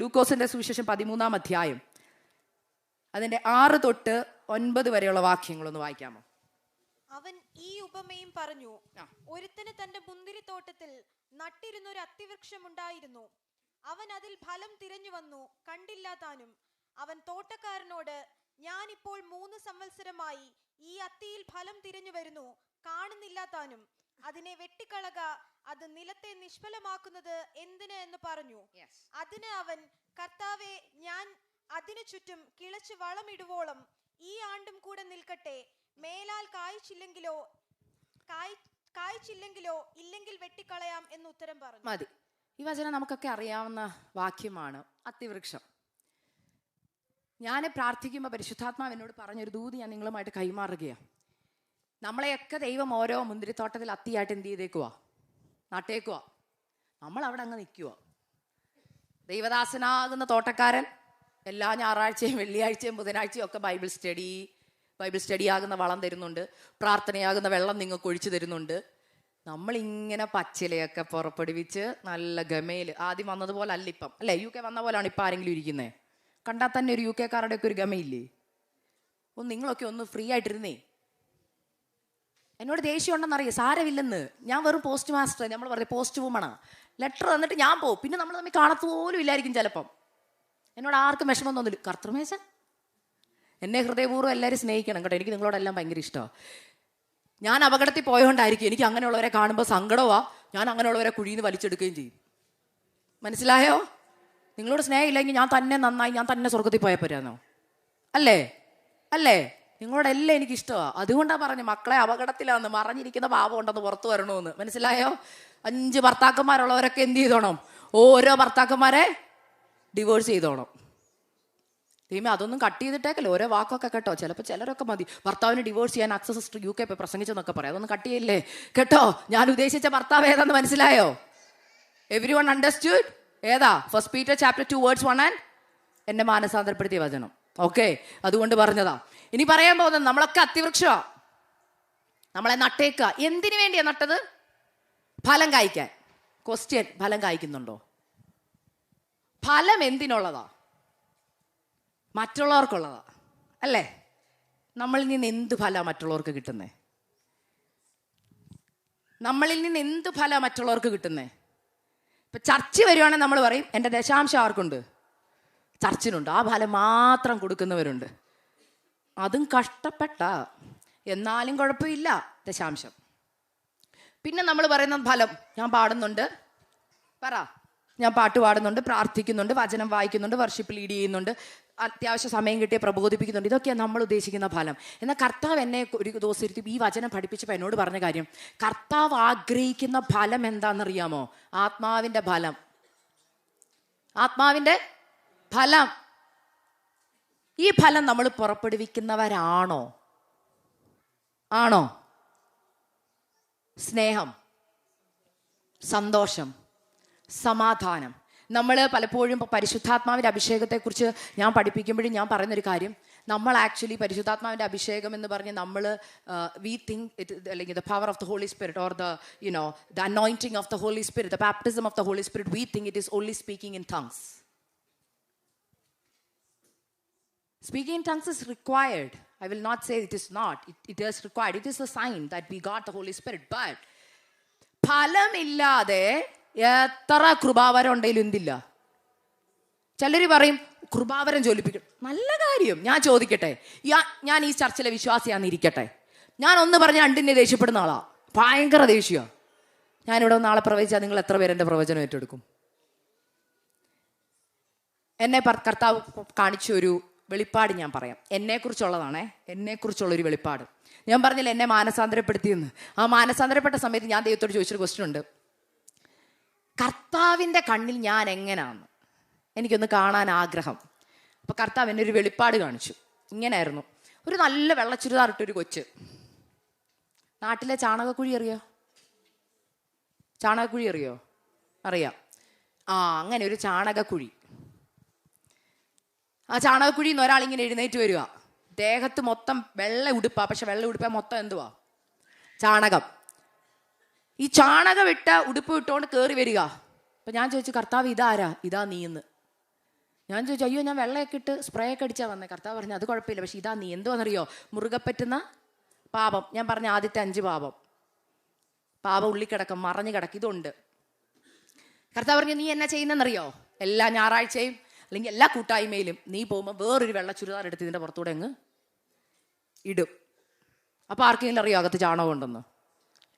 ലൂക്കോസിന്റെ സുവിശേഷം 13-ാം അധ്യായം അതിന്റെ 6 തൊട്ട് 9 വരെയുള്ള വാക്യങ്ങളൊന്ന് വായിക്കാമോ? അവൻ ഈ ഉപമയും പറഞ്ഞു. ഒരുത്തന് തന്റെ മുന്തിരിത്തോട്ടത്തിൽ നട്ടിരുന്നൊരു അത്തിവൃക്ഷം ഉണ്ടായിരുന്നു. അവൻ അതിൽ ഫലം തിരഞ്ഞു വന്നു, കണ്ടില്ല താനും. അവൻ തോട്ടക്കാരനോട്, ഞാൻ ഇപ്പോൾ 3 സംവത്സരമായി ഈ അത്തിയിൽ ഫലം തിരഞ്ഞു വരുന്നു, കാണുന്നില്ല താനും. അതിനെ വെട്ടിക്കളക, അത് നിലത്തെ നിഷ്ഫലമാക്കുന്നത് എന്തിന് എന്ന് പറഞ്ഞു. അതിന് അവൻ, കർത്താവേ, ഞാൻ അതിനു ചുറ്റും കിളച്ച് വളമിടുവോളം ഈ ആണ്ടും കൂടെ നിൽക്കട്ടെ. മേലാൽ കായ്ച്ചില്ലെങ്കിലോ ഇല്ലെങ്കിൽ വെട്ടിക്കളയാം എന്ന് ഉത്തരം പറഞ്ഞു. മതി. ഈ വചനം നമുക്കൊക്കെ അറിയാവുന്ന വാക്യമാണ്. അത്തിവൃക്ഷം. ഞാൻ പ്രാർത്ഥിക്കുമ്പോൾ പരിശുദ്ധാത്മാവ് എന്നോട് പറഞ്ഞൊരു ദൂത് ഞാൻ നിങ്ങളുമായിട്ട് കൈമാറുകയാണ്. നമ്മളെയൊക്കെ ദൈവം ഓരോ മുന്തിരിത്തോട്ടത്തിൽ അത്തിയായിട്ട് എന്ത് ചെയ്തേക്കുവാ? നട്ടേക്കുവാ. നമ്മൾ അവിടെ അങ്ങ് നിൽക്കുക. ദൈവദാസനാകുന്ന തോട്ടക്കാരൻ എല്ലാ ഞായറാഴ്ചയും വെള്ളിയാഴ്ചയും ബുധനാഴ്ചയും ഒക്കെ ബൈബിൾ സ്റ്റഡി ആകുന്ന വളം തരുന്നുണ്ട്, പ്രാർത്ഥനയാകുന്ന വെള്ളം നിങ്ങൾക്ക് ഒഴിച്ചു തരുന്നുണ്ട്. നമ്മളിങ്ങനെ പച്ചിലയൊക്കെ പുറപ്പെടുവിച്ച് നല്ല ഗമയിൽ, ആദ്യം വന്നതുപോലെ അല്ല ഇപ്പം, അല്ലേ? UK വന്ന പോലെയാണ് ഇപ്പം ആരെങ്കിലും ഇരിക്കുന്നത്? കണ്ടാൽ തന്നെ ഒരു UK കാരുടെ ഒക്കെ ഒരു ഗമയില്ലേ? നിങ്ങളൊക്കെ ഒന്ന് ഫ്രീ ആയിട്ടിരുന്നേ. എന്നോട് ദേഷ്യം ഉണ്ടെന്നറിയാം, സാരമില്ലെന്ന്. ഞാൻ വെറും പോസ്റ്റ് മാസ്റ്റർ, നമ്മൾ പറയും പോസ്റ്റ് വുമണാ. ലെറ്റർ തന്നിട്ട് ഞാൻ പോകും, പിന്നെ നമ്മൾ തമ്മിൽ കാണത്തുപോലും ഇല്ലായിരിക്കും ചിലപ്പം. എന്നോട് ആർക്കും വിഷമം തോന്നില്ല. കർത്തൃമേശൻ എന്നെ ഹൃദയപൂർവ്വം എല്ലാവരും സ്നേഹിക്കണം കേട്ടോ. എനിക്ക് നിങ്ങളോടെല്ലാം ഭയങ്കര ഇഷ്ടമാണ്. ഞാൻ അപകടത്തിൽ പോയോണ്ടായിരിക്കും എനിക്ക് അങ്ങനെയുള്ളവരെ കാണുമ്പോൾ സങ്കടമാ. ഞാൻ അങ്ങനെയുള്ളവരെ കുഴിയിൽ നിന്ന് വലിച്ചെടുക്കുകയും ചെയ്യും. മനസ്സിലായോ? നിങ്ങളോട് സ്നേഹമില്ലെങ്കിൽ ഞാൻ തന്നെ നന്നായി, ഞാൻ തന്നെ സ്വർഗത്തിൽ പോയാൽ പോരാന്നോ? അല്ലേ? നിങ്ങളോടെല്ലാം എനിക്ക് ഇഷ്ടമാണ്. അതുകൊണ്ടാണ് പറഞ്ഞു, മക്കളെ അപകടത്തിലാന്ന്, മറഞ്ഞിരിക്കുന്ന പാപം ഉണ്ടെന്ന് പുറത്തു വരണമെന്ന്. മനസ്സിലായോ? 5 ഭർത്താക്കന്മാരുള്ളവരൊക്കെ എന്ത് ചെയ്തോണം? ഓരോ ഭർത്താക്കന്മാരെ ഡിവോഴ്സ് ചെയ്തോണം. ദൈവമേ, അതൊന്നും കട്ട് ചെയ്തിട്ടേക്കല്ലോ, ഓരോ വാക്കൊക്കെ കേട്ടോ. ചിലപ്പോൾ ചിലരൊക്കെ മതി ഭർത്താവിന് ഡിവോഴ്സ് ചെയ്യാൻ ആക്സസ് UK പ്രസംഗിച്ചെന്നൊക്കെ പറയാം. അതൊന്നും കട്ട് ചെയ്യില്ലേ കേട്ടോ. ഞാൻ ഉദ്ദേശിച്ച ഭർത്താവ് ഏതാന്ന് മനസ്സിലായോ? Everyone understood? ഏതാ? 1 Peter chapter 2 verse 1 and എന്നെ മാനസാന്തരപ്പെടുത്തിയ വചനം. ഓക്കെ, അതുകൊണ്ട് പറഞ്ഞതാ. ഇനി പറയാൻ പോകുന്നത്, നമ്മളൊക്കെ അത്തിവൃക്ഷമാണ്. നമ്മളെ നട്ടേക്കുക. എന്തിനു വേണ്ടിയാ നട്ടത്? ഫലം കായ്ക്കാൻ. ക്വസ്റ്റ്യൻ, ഫലം കായ്ക്കുന്നുണ്ടോ? ഫലം എന്തിനുള്ളതാ? മറ്റുള്ളവർക്കുള്ളതാ, അല്ലേ? നമ്മളിൽ നിന്ന് എന്ത് ഫലമാണ് മറ്റുള്ളവർക്ക് കിട്ടുന്നേ? നമ്മളിൽ നിന്ന് എന്ത് ഫലമാണ് മറ്റുള്ളവർക്ക് കിട്ടുന്നേ? ഇപ്പം ചർച്ച വരുവാണെങ്കിൽ നമ്മൾ പറയും, എൻ്റെ ദശാംശം ആർക്കുണ്ട്? ചർച്ചിനുണ്ട്. ആ ഫലം മാത്രം കൊടുക്കുന്നവരുണ്ട്. അതും കഷ്ടപ്പെട്ട, എന്നാലും കുഴപ്പമില്ല, ദശാംശം. പിന്നെ നമ്മൾ പറയുന്ന ഫലം, ഞാൻ പാടുന്നുണ്ട്, ഞാൻ പാട്ട് പാടുന്നുണ്ട്, പ്രാർത്ഥിക്കുന്നുണ്ട്, വചനം വായിക്കുന്നുണ്ട്, വർഷിപ്പ് ലീഡ് ചെയ്യുന്നുണ്ട്, അത്യാവശ്യം സമയം കിട്ടിയ പ്രബോധിപ്പിക്കുന്നുണ്ട്. ഇതൊക്കെയാണ് നമ്മൾ ഉദ്ദേശിക്കുന്ന ഫലം. എന്നാൽ കർത്താവ് എന്നെ ഒരു ദിവസം ഇരുത്തി ഈ വചനം പഠിപ്പിച്ചപ്പോൾ എന്നോട് പറഞ്ഞ കാര്യം, കർത്താവ് ആഗ്രഹിക്കുന്ന ഫലം എന്താണെന്നറിയാമോ? ആത്മാവിൻ്റെ ഫലം. ആത്മാവിൻ്റെ ഫലം. ഈ ഫലം നമ്മൾ പുറപ്പെടുവിക്കുന്നവരാണോ? സ്നേഹം, സന്തോഷം, സമാധാനം. നമ്മൾ പലപ്പോഴും പരിശുദ്ധാത്മാവിൻ്റെ അഭിഷേകത്തെക്കുറിച്ച് ഞാൻ പഠിപ്പിക്കുമ്പോഴും ഞാൻ പറയുന്നൊരു കാര്യം, നമ്മൾ ആക്ച്വലി പരിശുദ്ധാത്മാവിൻ്റെ അഭിഷേകം എന്ന് പറഞ്ഞ് നമ്മൾ വി തിങ്ക് ഇറ്റ്, അല്ലെങ്കിൽ the power of the holy spirit or the anointing of the holy spirit, the baptism of the holy spirit, we think it is only speaking in tongues. Speaking in tongues is required. I will not say it is not. It is required. It is a sign that we got the Holy Spirit. But ഫലമില്ലാതെ എത്ര കൃപാവരം ഉണ്ടെങ്കിലും എന്തില്ല? ചിലർ പറയും കൃപാവരം ജ്വലിപ്പിക്കും. നല്ല കാര്യം. ഞാൻ ചോദിക്കട്ടെ, ഞാൻ ഈ ചർച്ചിലെ വിശ്വാസിയാന്നിരിക്കട്ടെ, ഞാൻ ഒന്ന് പറഞ്ഞ രണ്ടിനെ ദേഷ്യപ്പെടുന്ന ആളാ, ഭയങ്കര ദേഷ്യമാണ്. ഞാനിവിടെ നാളെ പ്രവചിച്ചാൽ നിങ്ങൾ എത്ര പേര് എൻ്റെ പ്രവചനം ഏറ്റെടുക്കും? എന്നെ കർത്താവ് കാണിച്ച ഒരു വെളിപ്പാട് ഞാൻ പറയാം. എന്നെക്കുറിച്ചുള്ളതാണേ, എന്നെക്കുറിച്ചുള്ളൊരു വെളിപ്പാട്. ഞാൻ പറഞ്ഞില്ല എന്നെ മാനസാന്തരപ്പെടുത്തിയെന്ന്. ആ മാനസാന്തരപ്പെട്ട സമയത്ത് ഞാൻ ദൈവത്തോട് ചോദിച്ചൊരു ക്വസ്റ്റ്യൻ ഉണ്ട്, കർത്താവിൻ്റെ കണ്ണിൽ ഞാൻ എങ്ങനെയാണെന്ന് എനിക്കൊന്ന് കാണാൻ ആഗ്രഹം. അപ്പോൾ കർത്താവ് എന്നെ ഒരു വെളിപ്പാട് കാണിച്ചു. ഇങ്ങനെയായിരുന്നു, ഒരു നല്ല വെള്ള ചുരിദാറിട്ടൊരു കൊച്ച്. നാട്ടിലെ ചാണകക്കുഴി അറിയോ? അറിയാം. അങ്ങനെ ഒരു ചാണകക്കുഴി. ആ ചാണകക്കുഴിയിൽ നിന്ന് ഒരാളിങ്ങനെ എഴുന്നേറ്റ് വരിക. ദേഹത്ത് മൊത്തം വെള്ള ഉടുപ്പാ, പക്ഷെ വെള്ള ഉടുപ്പാ മൊത്തം എന്തുവാ? ചാണകം. ഈ ചാണകം ഇട്ട ഉടുപ്പ് ഇട്ടുകൊണ്ട് കയറി വരിക. അപ്പം ഞാൻ ചോദിച്ചു, കർത്താവ് ഇതാരാ? ഇതാ നീ എന്ന്. ഞാൻ ചോദിച്ചു, അയ്യോ ഞാൻ വെള്ളമൊക്കെ ഇട്ട് സ്പ്രേ ഒക്കെ അടിച്ചാൽ വന്നേ. കർത്താവ് പറഞ്ഞു അത് കുഴപ്പമില്ല, പക്ഷെ ഇതാ നീ എന്തുവാണെന്നറിയോ, മുറുകെ പറ്റുന്ന പാപം. ഞാൻ പറഞ്ഞ ആദ്യത്തെ 5 പാപം ഉള്ളിക്കിടക്കും, മറഞ്ഞു കിടക്കും, ഇതുണ്ട്. കർത്താവ് പറഞ്ഞു നീ എന്നാ ചെയ്യുന്നതെന്നറിയോ, എല്ലാ ഞായറാഴ്ചയും അല്ലെങ്കിൽ എല്ലാ കൂട്ടായ്മയിലും നീ പോകുമ്പോൾ വേറൊരു വെള്ള ചുരിദാർ എടുത്ത് ഇതിൻ്റെ പുറത്തൂടെ അങ്ങ് ഇടും. അപ്പോൾ ആർക്കെങ്കിലും അറിയോ അകത്ത് ചാണകം ഉണ്ടെന്ന്?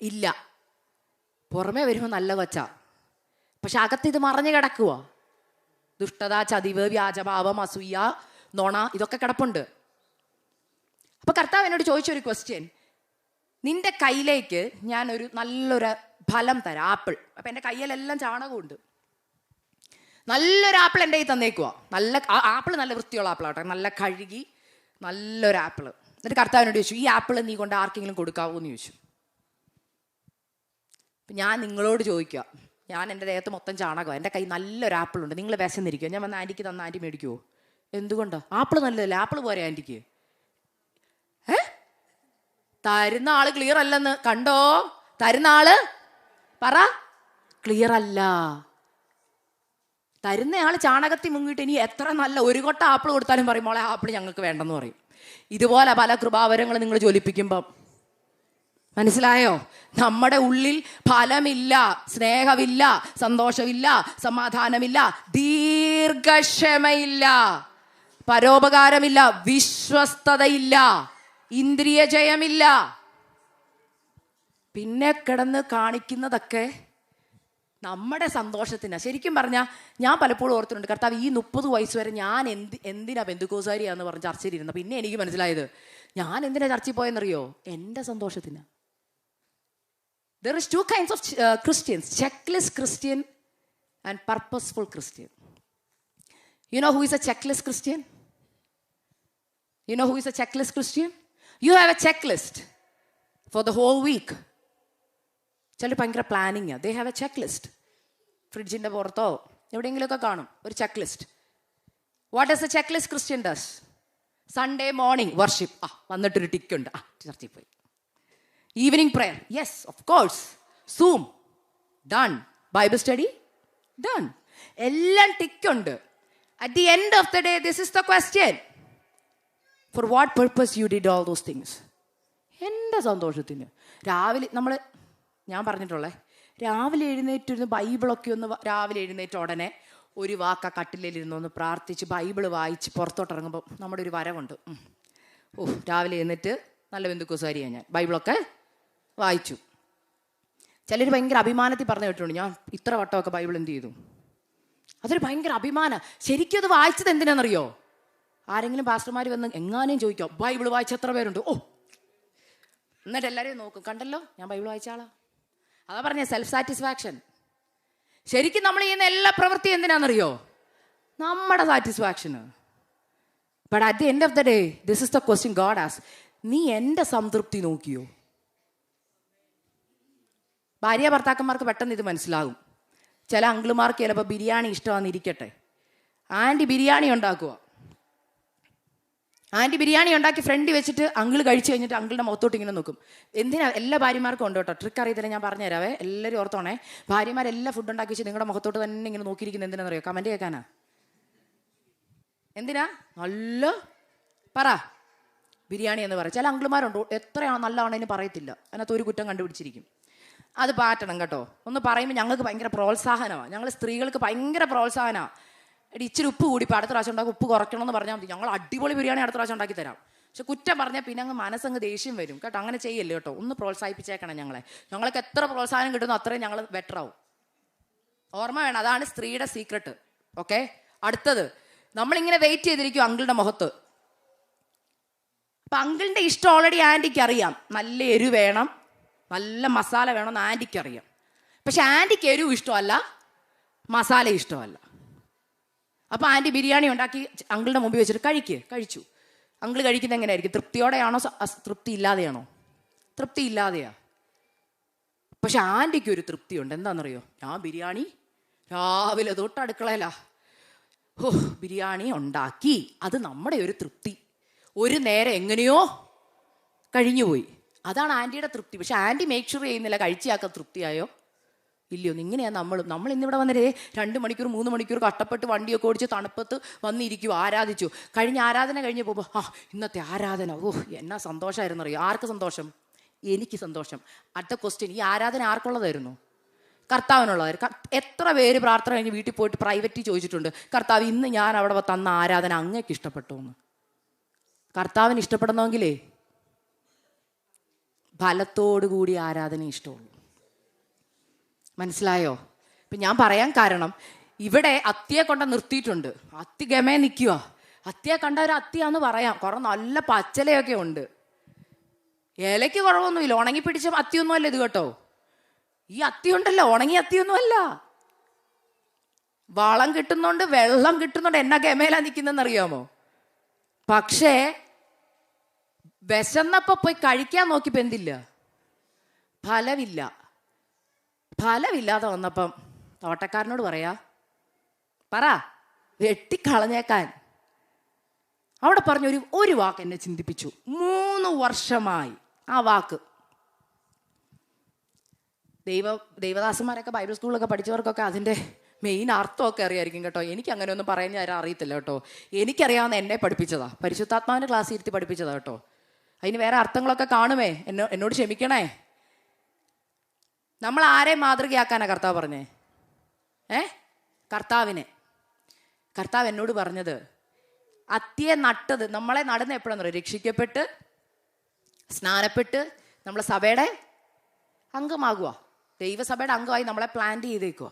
ഇല്ല. പുറമേ വരുമ്പോൾ നല്ല കൊച്ചാ, പക്ഷെ അകത്ത് ഇത് മറഞ്ഞു കിടക്കുക. ദുഷ്ടത, ചതിവ്, വ്യാജഭാവം, അസൂയ, നുണ, ഇതൊക്കെ കിടപ്പുണ്ട്. അപ്പൊ കർത്താവ് എന്നോട് ചോദിച്ചൊരു ക്വസ്റ്റ്യൻ, നിന്റെ കയ്യിലേക്ക് ഞാനൊരു നല്ലൊരു ഫലം തരാം, ആപ്പിൾ. അപ്പൊ എൻ്റെ കയ്യിലെല്ലാം ചാണകമുണ്ട്. നല്ലൊരു ആപ്പിൾ എൻ്റെ കയ്യിൽ തന്നേക്കുക. നല്ല ആപ്പിൾ, നല്ല വൃത്തിയുള്ള ആപ്പിളാട്ടെ, നല്ല കഴുകി നല്ലൊരു ആപ്പിൾ. എന്നിട്ട് കർത്താവിനോട് ചോദിച്ചു, ഈ ആപ്പിൾ നീ കൊണ്ട് ആർക്കെങ്കിലും കൊടുക്കാവോ എന്ന് ചോദിച്ചു. ഞാൻ നിങ്ങളോട് ചോദിക്കുക, ഞാൻ എൻ്റെ ദേഹത്ത് മൊത്തം ചാണകം, എൻ്റെ കൈ നല്ലൊരു ആപ്പിളുണ്ട്, നിങ്ങൾ വിശന്നിരിക്കുക, ഞാൻ വന്ന് ആൻറ്റിക്ക് തന്ന ആൻറ്റി മേടിക്കുമോ? എന്തുകൊണ്ടാണ്? ആപ്പിൾ നല്ലതല്ലേ, ആപ്പിൾ പോരെ ആൻറ്റിക്ക്? തരുന്ന ആള് ക്ലിയർ അല്ലെന്ന് കണ്ടോ? തരുന്ന ആള് പറ ക്ലിയർ അല്ല. തരുന്ന ആള് ചാണകത്തിൽ മുങ്ങിയിട്ട് ഇനി എത്ര നല്ല ഒരു കൊട്ട ആപ്പിൾ കൊടുത്താലും പറയും മോളെ ആപ്പിൾ ഞങ്ങൾക്ക് വേണ്ടെന്ന് പറയും. ഇതുപോലെ പല കൃപാവരങ്ങൾ നിങ്ങൾ ജ്വലിപ്പിക്കുമ്പം മനസ്സിലായോ? നമ്മുടെ ഉള്ളിൽ ഫലമില്ല, സ്നേഹമില്ല, സന്തോഷമില്ല, സമാധാനമില്ല, ദീർഘക്ഷമയില്ല, പരോപകാരമില്ല, വിശ്വസ്തതയില്ല, ഇന്ദ്രിയ ജയമില്ല. പിന്നെ കിടന്ന് കാണിക്കുന്നതൊക്കെ നമ്മുടെ സന്തോഷത്തിന്. ശരിക്കും പറഞ്ഞാൽ ഞാൻ പലപ്പോഴും ഓർത്തിട്ടുണ്ട്, കർത്താവ് ഈ 30 വയസ്സ് വരെ ഞാൻ എന്തിനാ പെന്തുക്കോസാരിയാന്ന് പറഞ്ഞ് ചർച്ചയിലിരുന്നു. പിന്നെ എനിക്ക് മനസ്സിലായത് ഞാൻ എന്തിനാ ചർച്ചയിൽ പോയെന്നറിയോ? എൻ്റെ സന്തോഷത്തിന്. There is 2 kinds of Christians, checklist Christian and purposeful Christian. You know who is a checklist Christian? You know who is a checklist Christian? You have a checklist for the whole week. ചില ഭയങ്കര planning. They have a check list. ഫ്രിഡ്ജിൻ്റെ പുറത്തോ എവിടെയെങ്കിലുമൊക്കെ കാണും ഒരു check list. What is a check list Christian does? Sunday morning worship, വന്നിട്ടൊരു ടിക്കുണ്ട്, ചർച്ചയിൽ പോയി. Evening prayer, yes of course. Zoom, done. Bible study, done. എല്ലാം ടിക്കുണ്ട്. At the end of the day this is the question, for what purpose you did all those things? എൻ്റെ സന്തോഷത്തിന്. രാവിലെ ഞാൻ പറഞ്ഞിട്ടുള്ളേ, രാവിലെ എഴുന്നേറ്റിരുന്ന് ബൈബിളൊക്കെ ഒന്ന് രാവിലെ എഴുന്നേറ്റ ഉടനെ ഒരു വാക്ക കട്ടിലിരുന്ന് ഒന്ന് പ്രാർത്ഥിച്ച് ബൈബിള് വായിച്ച് പുറത്തോട്ടിറങ്ങുമ്പോൾ നമ്മുടെ ഒരു വരവുണ്ട്. രാവിലെ എഴുന്നേറ്റ് നല്ല ബന്ധുക്കോസാരിയാണ് ഞാൻ, ബൈബിളൊക്കെ വായിച്ചു. ചിലർ ഭയങ്കര അഭിമാനത്തിൽ പറഞ്ഞു കേട്ടിട്ടുണ്ട്, ഞാൻ ഇത്ര വട്ടമൊക്കെ ബൈബിൾ എന്ത് ചെയ്തു. അതൊരു ഭയങ്കര അഭിമാനം. ശരിക്കും അത് വായിച്ചത് എന്തിനാണെന്നറിയോ? ആരെങ്കിലും പാസ്റ്റർമാർ വന്ന് എങ്ങാനും ചോദിക്കാം ബൈബിൾ വായിച്ച എത്ര പേരുണ്ട്? എന്നിട്ട് എല്ലാവരെയും നോക്കും, കണ്ടല്ലോ ഞാൻ ബൈബിൾ വായിച്ചാളാ. അതാ പറഞ്ഞ സെൽഫ് സാറ്റിസ്ഫാക്ഷൻ. ശരിക്കും നമ്മൾ ചെയ്യുന്ന എല്ലാ പ്രവൃത്തിയും എന്തിനാണെന്നറിയോ? നമ്മുടെ satisfaction. But at the end of the day this is the question God asks, നീ എൻ്റെ സംതൃപ്തി നോക്കിയോ? ഭാര്യ ഭർത്താക്കന്മാർക്ക് പെട്ടെന്ന് ഇത് മനസ്സിലാകും. ചില അങ്കിളുമാർക്ക് ചിലപ്പോൾ ബിരിയാണി ഇഷ്ടമാണെന്നിരിക്കട്ടെ, ആൻറ്റി ബിരിയാണി ഉണ്ടാക്കുക. ആൻറ്റി ബിരിയാണി ഉണ്ടാക്കി ഫ്രണ്ട് വെച്ചിട്ട് അങ്കിൾ കഴിച്ച് കഴിഞ്ഞിട്ട് അങ്കിളുടെ മുഖത്തോട്ട് ഇങ്ങനെ നോക്കും. എന്തിനാ? എല്ലാ ഭാര്യമാർക്കും ഉണ്ട് കേട്ടോ, ട്രിക്ക് അറിയത്തില്ല, ഞാൻ പറഞ്ഞുതരാവേ, എല്ലാവരും ഓർത്തോണേ. ഭാര്യമാരെല്ലാം ഫുഡ് ഉണ്ടാക്കി വെച്ച് നിങ്ങളുടെ മുഖത്തോട്ട് തന്നെ ഇങ്ങനെ നോക്കിയിരിക്കുന്നത് എന്തിനാണെന്നറിയോ? കമൻറ്റ് കേൾക്കാനാ? എന്തിനാ? നല്ല പറ ബിരിയാണി എന്ന് പറയും. ചില അങ്കിളുമാരുണ്ട് എത്രയാണ് നല്ലതാണെന്ന് പറയത്തില്ല, അതിനകത്ത് ഒരു കുറ്റം കണ്ടുപിടിച്ചിരിക്കും. അത് പാറ്റണം കേട്ടോ. ഒന്ന് പറയുമ്പോൾ ഞങ്ങൾക്ക് ഭയങ്കര പ്രോത്സാഹനമാണ്, ഞങ്ങൾ സ്ത്രീകൾക്ക് ഭയങ്കര പ്രോത്സാഹനമാണ്. ഇച്ചിരി ഉപ്പ് കൂടി ഇപ്പോൾ അടുത്ത പ്രാവശ്യം ഉണ്ടാക്കി ഉപ്പ് കുറയ്ക്കണമെന്ന് പറഞ്ഞാൽ മതി, ഞങ്ങൾ അടിപൊളി ബിരിയാണി അടുത്ത പ്രാവശ്യം ഉണ്ടാക്കി തരാം. പക്ഷെ കുറ്റം പറഞ്ഞാൽ പിന്നെ അങ്ങ് മനസ്സങ്ങ് ദേഷ്യം വരും കേട്ടോ. അങ്ങനെ ചെയ്യല്ലേ കേട്ടോ, ഒന്ന് പ്രോത്സാഹിപ്പിച്ചേക്കണം ഞങ്ങൾക്ക് എത്ര പ്രോത്സാഹനം കിട്ടുന്നു അത്രയും ഞങ്ങൾ ബെറ്റർ ആവും. ഓർമ്മ വേണം, അതാണ് സ്ത്രീയുടെ സീക്രട്ട്. ഓക്കെ, അടുത്തത് നമ്മളിങ്ങനെ വെയിറ്റ് ചെയ്തിരിക്കും അങ്കിളുടെ മുഖത്ത്. അപ്പം അങ്കിളിൻ്റെ ഇഷ്ടം ഓൾറെഡി ആൻറ്റിക്ക് അറിയാം, നല്ല എരിവ് വേണം, നല്ല മസാല വേണമെന്ന് ആൻറ്റിക്ക് അറിയാം. പക്ഷെ ആൻറ്റിക്ക് എരിവ് ഇഷ്ടമല്ല, മസാല ഇഷ്ടമല്ല. അപ്പോൾ ആൻറ്റി ബിരിയാണി ഉണ്ടാക്കി അങ്കിളുടെ മുമ്പിൽ വെച്ചിട്ട് കഴിച്ചു. അങ്കിൾ കഴിക്കുന്നത് എങ്ങനെയായിരിക്കും? തൃപ്തിയോടെയാണോ തൃപ്തി ഇല്ലാതെയാണോ? തൃപ്തി ഇല്ലാതെയാ. പക്ഷെ ആൻറ്റിക്ക് ഒരു തൃപ്തിയുണ്ട്. എന്താണെന്നറിയോ? ഞാൻ ബിരിയാണി രാവിലെ തൊട്ട് അടുക്കളയിലാ, ബിരിയാണി ഉണ്ടാക്കി, അത് നമ്മുടെ ഒരു തൃപ്തി. ഒരു നേരം എങ്ങനെയോ കഴിഞ്ഞുപോയി, അതാണ് ആൻറ്റിയുടെ തൃപ്തി. പക്ഷെ ആൻറ്റി മേക്ക് ഷുവർ ചെയ്യുന്നില്ല കഴിച്ചാക്ക തൃപ്തിയായോ ഇല്ലയോ? ഇങ്ങനെയാണ് നമ്മൾ ഇന്നിവിടെ വന്നേ 2 മണിക്കൂർ 3 മണിക്കൂർ കഷ്ടപ്പെട്ട് വണ്ടിയൊക്കെ ഓടിച്ച് തണുപ്പത്ത് വന്നിരിക്കും, ആരാധിച്ചു. കഴിഞ്ഞ ആരാധന കഴിഞ്ഞ് പോകുമ്പോൾ ഇന്നത്തെ ആരാധന എന്നാ സന്തോഷമായിരുന്നു അറിയോ? ആർക്ക് സന്തോഷം? എനിക്ക് സന്തോഷം. അടുത്ത ക്വസ്റ്റ്യൻ, ഈ ആരാധന ആർക്കുള്ളതായിരുന്നു? കർത്താവിനുള്ളതായിരുന്നു. എത്ര പേര് പ്രാർത്ഥന കഴിഞ്ഞ് വീട്ടിൽ പോയിട്ട് പ്രൈവറ്റ് ചോദിച്ചിട്ടുണ്ട്, കർത്താവ് ഇന്ന് ഞാൻ അവിടെ തന്ന ആരാധന അങ്ങേക്ക് ഇഷ്ടപ്പെട്ടു എന്ന്? കർത്താവിന് ഇഷ്ടപ്പെടണമെങ്കിലേ ഫലത്തോടുകൂടി ആരാധന ഇഷ്ടമുള്ളൂ. മനസ്സിലായോ? ഇപ്പം ഞാൻ പറയാൻ കാരണം, ഇവിടെ അത്തിയെ കൊണ്ട് നിർത്തിയിട്ടുണ്ട്. അത്തി ഗമേ നിൽക്കുക. അത്തിയെ കണ്ട ഒരു അത്തിയാന്ന് പറയാം. കുറെ നല്ല പച്ചലയൊക്കെ ഉണ്ട്, ഇലയ്ക്ക് കുറവൊന്നുമില്ല. ഉണങ്ങി പിടിച്ച അത്തിയൊന്നും അല്ല ഇത് കേട്ടോ. ഈ അത്തി ഉണ്ടല്ലോ, ഉണങ്ങിയ അത്തിയൊന്നുമല്ല. വളം കിട്ടുന്നുണ്ട്, വെള്ളം കിട്ടുന്നുണ്ട്, എന്നാ ഗമേലാ നിൽക്കുന്നറിയാമോ? പക്ഷേ വിശന്നപ്പോ പോയി കഴിക്കാൻ നോക്കിയപ്പോ എന്തില്ല? ഫലമില്ല. ഫലമില്ലാതെ വന്നപ്പം തോട്ടക്കാരനോട് പറ വെട്ടിക്കളഞ്ഞേക്കാൻ. അവിടെ പറഞ്ഞ ഒരു വാക്ക് എന്നെ ചിന്തിപ്പിച്ചു. 3 വർഷമായി ആ വാക്ക്. ദൈവദാസന്മാരൊക്കെ ബൈബിൾ സ്കൂളിലൊക്കെ പഠിച്ചവർക്കൊക്കെ അതിൻ്റെ മെയിൻ അർത്ഥമൊക്കെ അറിയായിരിക്കും കേട്ടോ. എനിക്ക് അങ്ങനെ ഒന്നും പറയാൻ ഞാൻ അറിയത്തില്ല കേട്ടോ. എനിക്കറിയാവുന്ന എന്നെ പഠിപ്പിച്ചതാ, പരിശുദ്ധാത്മാവിൻ്റെ ക്ലാസ് ഇരുത്തി പഠിപ്പിച്ചതാ കേട്ടോ. അതിന് വേറെ അർത്ഥങ്ങളൊക്കെ കാണുമേ, എന്നോട് ക്ഷമിക്കണേ. നമ്മൾ ആരെ മാതൃകയാക്കാനാ കർത്താവ് പറഞ്ഞേ? കർത്താവിനെ. കർത്താവ് എന്നോട് പറഞ്ഞത്, അത്തിയെ നട്ടത്, നമ്മളെ നടുന്ന എപ്പോഴാന്ന് പറയും? രക്ഷിക്കപ്പെട്ട് സ്നാനപ്പെട്ട് നമ്മളെ സഭയുടെ അംഗമാകുക, ദൈവസഭയുടെ അംഗമായി നമ്മളെ പ്ലാന്റ് ചെയ്തേക്കുക.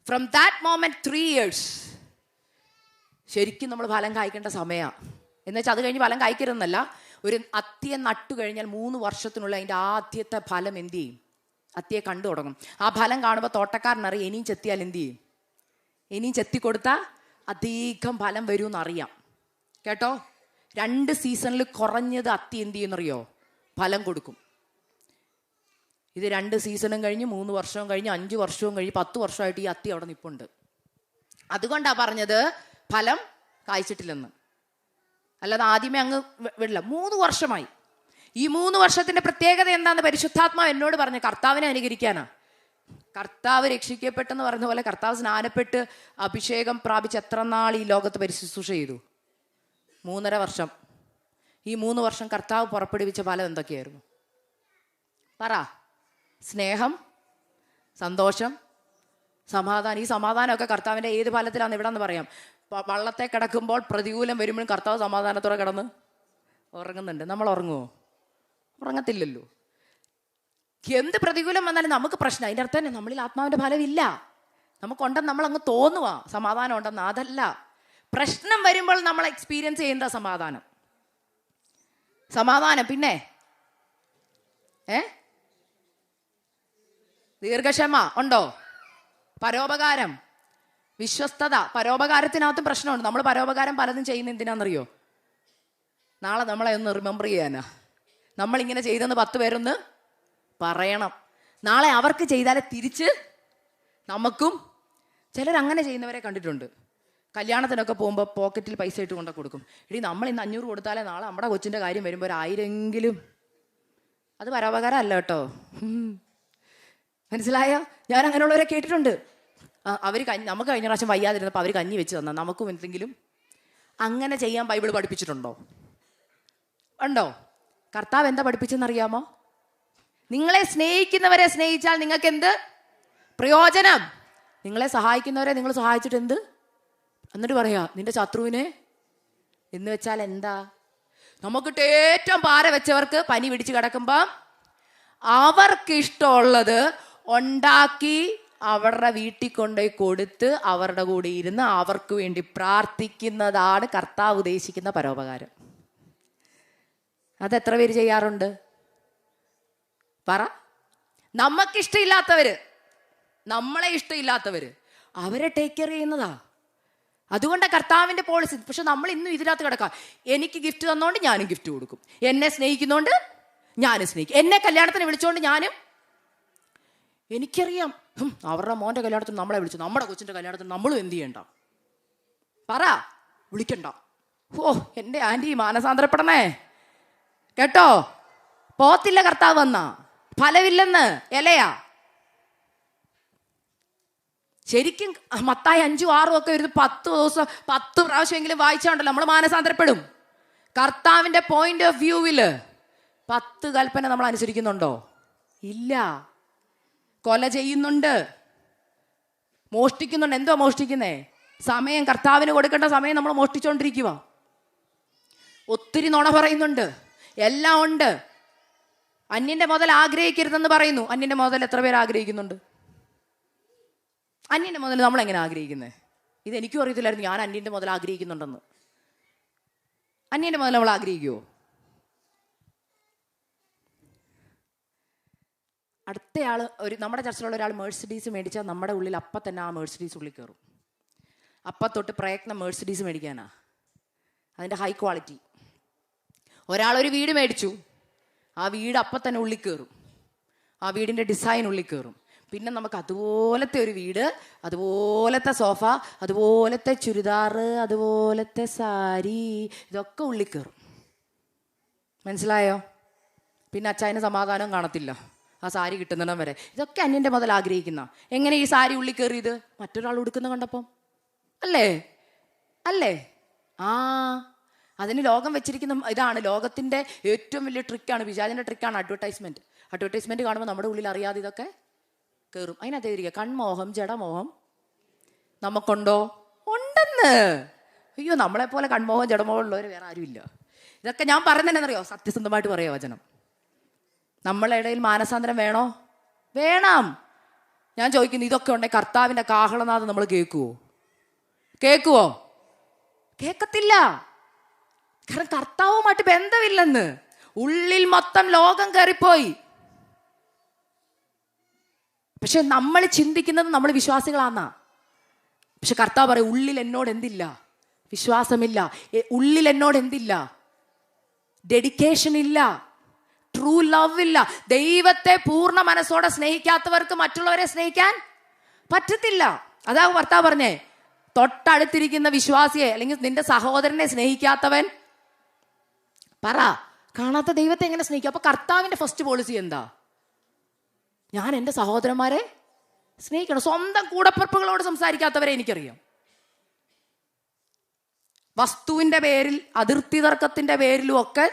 ഫ്രം ദാറ്റ് മോമെന്റ് 3 years ശരിക്കും നമ്മൾ ഫലം കായ്ക്കേണ്ട സമയമാണ്. എന്നുവെച്ചാൽ അത് കഴിഞ്ഞ് ഫലം കായ്ക്കരുതെന്നല്ല, ഒരു അത്തിയെ നട്ടു കഴിഞ്ഞാൽ 3 വർഷത്തിനുള്ള അതിൻ്റെ ആദ്യത്തെ ഫലം എന്ത് ചെയ്യും? അത്തിയെ കണ്ടു തുടങ്ങും. ആ ഫലം കാണുമ്പോൾ തോട്ടക്കാരനറിയാം ഇനിയും ചെത്തിയാൽ എന്ത് ചെയ്യും? ഇനിയും ചെത്തിക്കൊടുത്താൽ അധികം ഫലം വരുമെന്നറിയാം കേട്ടോ. 2 സീസണിൽ കുറഞ്ഞത് അത്തി എന്ത് ചെയ്യുമെന്നറിയോ? ഫലം കൊടുക്കും. ഇത് 2 സീസണും കഴിഞ്ഞ് 3 വർഷവും കഴിഞ്ഞ് 5 വർഷവും കഴിഞ്ഞ് 10 വർഷമായിട്ട് ഈ അത്തി അവിടെ നിൽപ്പുണ്ട്. അതുകൊണ്ടാണ് പറഞ്ഞത് ഫലം കായ്ച്ചിട്ടില്ലെന്ന്. അല്ലാതെ ആദ്യമേ അങ്ങ് വിടില്ല. 3 വർഷമായി. ഈ 3 വർഷത്തിന്റെ പ്രത്യേകത എന്താണെന്ന് പരിശുദ്ധാത്മാവ് എന്നോട് പറഞ്ഞു. കർത്താവിനെ അനുകരിക്കാനാ. കർത്താവ് രക്ഷിക്കപ്പെട്ടെന്ന് പറയുന്ന പോലെ കർത്താവ് സ്നാനപ്പെട്ട് അഭിഷേകം പ്രാപിച്ച് എത്ര നാൾ ഈ ലോകത്ത് പരിശുശ്രൂഷ ചെയ്തു? 3.5 വർഷം. ഈ 3 വർഷം കർത്താവ് പുറപ്പെടുവിച്ച ഫലം എന്തൊക്കെയായിരുന്നു? പറ. സ്നേഹം, സന്തോഷം, സമാധാനം. ഈ സമാധാനമൊക്കെ കർത്താവിൻ്റെ ഏത് ഫലത്തിലാണെന്ന് ഇവിടെ നിന്ന് പറയാം. വള്ളത്തെ കിടക്കുമ്പോൾ പ്രതികൂലം വരുമ്പോഴും കർത്താവ് സമാധാനത്തോടെ കിടന്ന് ഉറങ്ങുന്നുണ്ട്. നമ്മൾ ഉറങ്ങുമോ? ഉറങ്ങത്തില്ലല്ലോ. എന്ത് പ്രതികൂലം വന്നാലും നമുക്ക് പ്രശ്നം. അതിൻ്റെ അർത്ഥം തന്നെ നമ്മളിൽ ആത്മാവിൻ്റെ ഫലമില്ല. നമുക്കുണ്ടെന്ന് നമ്മളങ്ങ് തോന്നുക സമാധാനം ഉണ്ടെന്ന്. അതല്ല, പ്രശ്നം വരുമ്പോൾ നമ്മൾ എക്സ്പീരിയൻസ് ചെയ്യുന്ന സമാധാനം. പിന്നെ ദീർഘക്ഷമ ഉണ്ടോ? പരോപകാരം, വിശ്വസ്തത. പരോപകാരത്തിനകത്തും പ്രശ്നമുണ്ട്. നമ്മൾ പരോപകാരം പലതും ചെയ്യുന്ന എന്തിനാണെന്നറിയോ? നാളെ നമ്മളെ ഒന്ന് റിമെമ്പർ ചെയ്യാനാ. നമ്മളിങ്ങനെ ചെയ്തെന്ന് 10 പേരൊന്ന് പറയണം. നാളെ അവർക്ക് ചെയ്താലേ തിരിച്ച് നമുക്കും. ചിലരങ്ങനെ ചെയ്യുന്നവരെ കണ്ടിട്ടുണ്ട്. കല്യാണത്തിനൊക്കെ പോകുമ്പോൾ പോക്കറ്റിൽ പൈസ ഇട്ട് കൊണ്ടു കൊടുക്കും. നമ്മൾ ഇന്ന് 500 കൊടുത്താലേ നാളെ നമ്മുടെ കൊച്ചിൻ്റെ കാര്യം വരുമ്പോൾ 1000 അത് പരോപകാരം അല്ല കേട്ടോ. മനസ്സിലായോ? ഞാൻ അങ്ങനെയുള്ളവരെ കേട്ടിട്ടുണ്ട്. അവർ നമുക്ക് കഴിഞ്ഞ പ്രാവശ്യം വയ്യാതിരുന്നപ്പോൾ അവർ കഞ്ഞി വെച്ച് തന്നാൽ നമുക്കും എന്തെങ്കിലും. അങ്ങനെ ചെയ്യാൻ ബൈബിൾ പഠിപ്പിച്ചിട്ടുണ്ടോ? ഉണ്ടോ? കർത്താവ് എന്താ പഠിപ്പിച്ചെന്നറിയാമോ? നിങ്ങളെ സ്നേഹിക്കുന്നവരെ സ്നേഹിച്ചാൽ നിങ്ങൾക്ക് എന്ത് പ്രയോജനം? നിങ്ങളെ സഹായിക്കുന്നവരെ നിങ്ങൾ സഹായിച്ചിട്ട് എന്ത്? എന്നിട്ട് പറയാ നിന്റെ ശത്രുവിനെ എന്ന് വെച്ചാൽ എന്താ? നമുക്കിട്ട് ഏറ്റവും പാര വെച്ചവർക്ക് പനി പിടിച്ച് കിടക്കുമ്പോൾ അവർക്ക് ഇഷ്ടമുള്ളത് ഉണ്ടാക്കി അവരുടെ വീട്ടിൽ കൊണ്ടുപോയി കൊടുത്ത് അവരുടെ കൂടെ ഇരുന്ന് അവർക്ക് വേണ്ടി പ്രാർത്ഥിക്കുന്നതാണ് കർത്താവ് ഉദ്ദേശിക്കുന്ന പരോപകാരം. അതെത്ര പേര് ചെയ്യാറുണ്ട്? പറ. നമുക്കിഷ്ടമില്ലാത്തവര്, നമ്മളെ ഇഷ്ടമില്ലാത്തവര്, അവരെ ടേക്ക് കെയർ ചെയ്യുന്നതാ. അതുകൊണ്ടാണ് കർത്താവിൻ്റെ പോളിസി. പക്ഷെ നമ്മൾ ഇന്നും ഇതിനകത്ത് കിടക്കാം. എനിക്ക് ഗിഫ്റ്റ് തന്നോണ്ട് ഞാനും ഗിഫ്റ്റ് കൊടുക്കും. എന്നെ സ്നേഹിക്കുന്നോണ്ട് ഞാനും സ്നേഹിക്കും. എന്നെ കല്യാണത്തിന് വിളിച്ചോണ്ട് ഞാനും. എനിക്കറിയാം അവരുടെ മോൻ്റെ കല്യാണത്തിന് നമ്മളെ വിളിച്ചു, നമ്മുടെ കൊച്ചിൻ്റെ കല്യാണത്തിന് നമ്മളും എന്ത് ചെയ്യണ്ട? പറ. വിളിക്കണ്ട. എൻ്റെ ആൻറ്റി മാനസാന്തരപ്പെടണേ കേട്ടോ. പോത്തില്ല കർത്താവ് വന്ന ഫലമില്ലെന്ന് ഇലയാ. ശരിക്കും മത്തായി 5, 6 ഒക്കെ വരുന്നത് 10 ദിവസം 10 പ്രാവശ്യമെങ്കിലും വായിച്ചാണ്ടല്ലോ നമ്മൾ മാനസാന്തരപ്പെടും. കർത്താവിൻ്റെ പോയിന്റ് ഓഫ് വ്യൂവിൽ 10 കൽപ്പന നമ്മൾ അനുസരിക്കുന്നുണ്ടോ? ഇല്ല. കൊല ചെയ്യുന്നുണ്ട്, മോഷ്ടിക്കുന്നുണ്ട്. എന്തോ മോഷ്ടിക്കുന്നേ? സമയം. കർത്താവിന് കൊടുക്കേണ്ട സമയം നമ്മൾ മോഷ്ടിച്ചുകൊണ്ടിരിക്കുക. ഒത്തിരി നുണ പറയുന്നുണ്ട്, എല്ലാം ഉണ്ട്. അന്യന്റെ മുതൽ ആഗ്രഹിക്കരുതെന്ന് പറയുന്നു. അന്യന്റെ മുതൽ എത്ര പേര് ആഗ്രഹിക്കുന്നുണ്ട്? അന്യന്റെ മുതൽ നമ്മൾ എങ്ങനെ ആഗ്രഹിക്കുന്നത്? ഇതെനിക്കും അറിയത്തില്ലായിരുന്നു ഞാൻ അന്യന്റെ മുതൽ ആഗ്രഹിക്കുന്നുണ്ടെന്ന്. അന്യന്റെ മുതൽ നമ്മൾ ആഗ്രഹിക്കുമോ? അടുത്തയാൾ നമ്മുടെ ചർച്ചിലുള്ള ഒരാൾ മേഴ്സിഡീസ് മേടിച്ചാൽ നമ്മുടെ ഉള്ളിൽ അപ്പം തന്നെ ആ മേഴ്സിഡീസ് ഉള്ളിൽ കയറും. അപ്പം തൊട്ട് പ്രയത്നം മേഴ്സിഡീസ് മേടിക്കാനാ, അതിൻ്റെ ഹൈ ക്വാളിറ്റി. ഒരാളൊരു വീട് മേടിച്ചു, ആ വീട് അപ്പം തന്നെ ഉള്ളിൽ കയറും, ആ വീടിൻ്റെ ഡിസൈൻ ഉള്ളിൽ കയറും. പിന്നെ നമുക്ക് അതുപോലത്തെ ഒരു വീട്, അതുപോലത്തെ സോഫ, അതുപോലത്തെ ചുരിദാർ, അതുപോലത്തെ സാരി, ഇതൊക്കെ ഉള്ളിൽ കയറും. മനസ്സിലായോ? പിന്നെ അച്ചായന് സമാധാനം കാണത്തില്ല ആ സാരി കിട്ടുന്നിടം വരെ. ഇതൊക്കെ അന്യൻ്റെ മുതൽ ആഗ്രഹിക്കുന്ന. എങ്ങനെ ഈ സാരി ഉള്ളിൽ കയറിയത്? മറ്റൊരാൾ ഉടുക്കുന്ന കണ്ടപ്പം അല്ലേ? അല്ലേ? അതിന് ലോകം വെച്ചിരിക്കുന്ന ഇതാണ്. ലോകത്തിൻ്റെ ഏറ്റവും വലിയ ട്രിക്കാണ്, പിശാചിൻ്റെ ട്രിക്കാണ് അഡ്വർടൈസ്മെൻറ്റ്. അഡ്വർടൈസ്മെൻറ്റ് കാണുമ്പോൾ നമ്മുടെ ഉള്ളിൽ അറിയാതെ ഇതൊക്കെ കയറും. അതിനകത്ത് ഇരിക്കുക കൺമോഹം, ജഡമോഹം. നമുക്കുണ്ടോ? ഉണ്ടെന്ന്. അയ്യോ, നമ്മളെപ്പോലെ കൺമോഹം ജഡമോഹം ഉള്ളവർ വേറെ ആരുമില്ല. ഇതൊക്കെ ഞാൻ പറഞ്ഞതെന്നറിയോ? സത്യസന്ധമായിട്ട് പറയാം വചനം. നമ്മളെ ഇടയിൽ മാനസാന്തരം വേണോ? വേണം. ഞാൻ ചോദിക്കുന്നു, ഇതൊക്കെ ഉണ്ടെങ്കിൽ കർത്താവിൻ്റെ കാഹളനാഥം നമ്മൾ കേൾക്കുവോ? കേൾക്കുവോ? കേൾക്കത്തില്ല. കാരണം കർത്താവുമായിട്ട് ബന്ധമില്ലെന്ന്. ഉള്ളിൽ മൊത്തം ലോകം കയറിപ്പോയി. പക്ഷെ നമ്മൾ ചിന്തിക്കുന്നത് നമ്മൾ വിശ്വാസികളാന്നാ. പക്ഷെ കർത്താവ് പറയും, ഉള്ളിൽ എന്നോട് എന്തില്ല? വിശ്വാസമില്ല. ഉള്ളിൽ എന്നോട് എന്തില്ല? ഡെഡിക്കേഷൻ ഇല്ല, ട്രൂ ലവ് ഇല്ല. ദൈവത്തെ പൂർണ്ണ മനസ്സോടെ സ്നേഹിക്കാത്തവർക്ക് മറ്റുള്ളവരെ സ്നേഹിക്കാൻ പറ്റത്തില്ല. അതാ കർത്താവ് പറഞ്ഞേ, തൊട്ടടുത്തിരിക്കുന്ന വിശ്വാസിയെ അല്ലെങ്കിൽ നിന്റെ സഹോദരനെ സ്നേഹിക്കാത്തവൻ പറ കാണാത്ത ദൈവത്തെ എങ്ങനെ സ്നേഹിക്കും? അപ്പൊ കർത്താവിന്റെ ഫസ്റ്റ് പോളിസി എന്താ? ഞാൻ എൻ്റെ സഹോദരന്മാരെ സ്നേഹിക്കണം. സ്വന്തം കൂടപ്പിറപ്പുകളോട് സംസാരിക്കാത്തവരെ എനിക്കറിയാം. വസ്തുവിൻ്റെ പേരിൽ, അതിർത്തി തർക്കത്തിൻ്റെ പേരിലും ഒക്കെ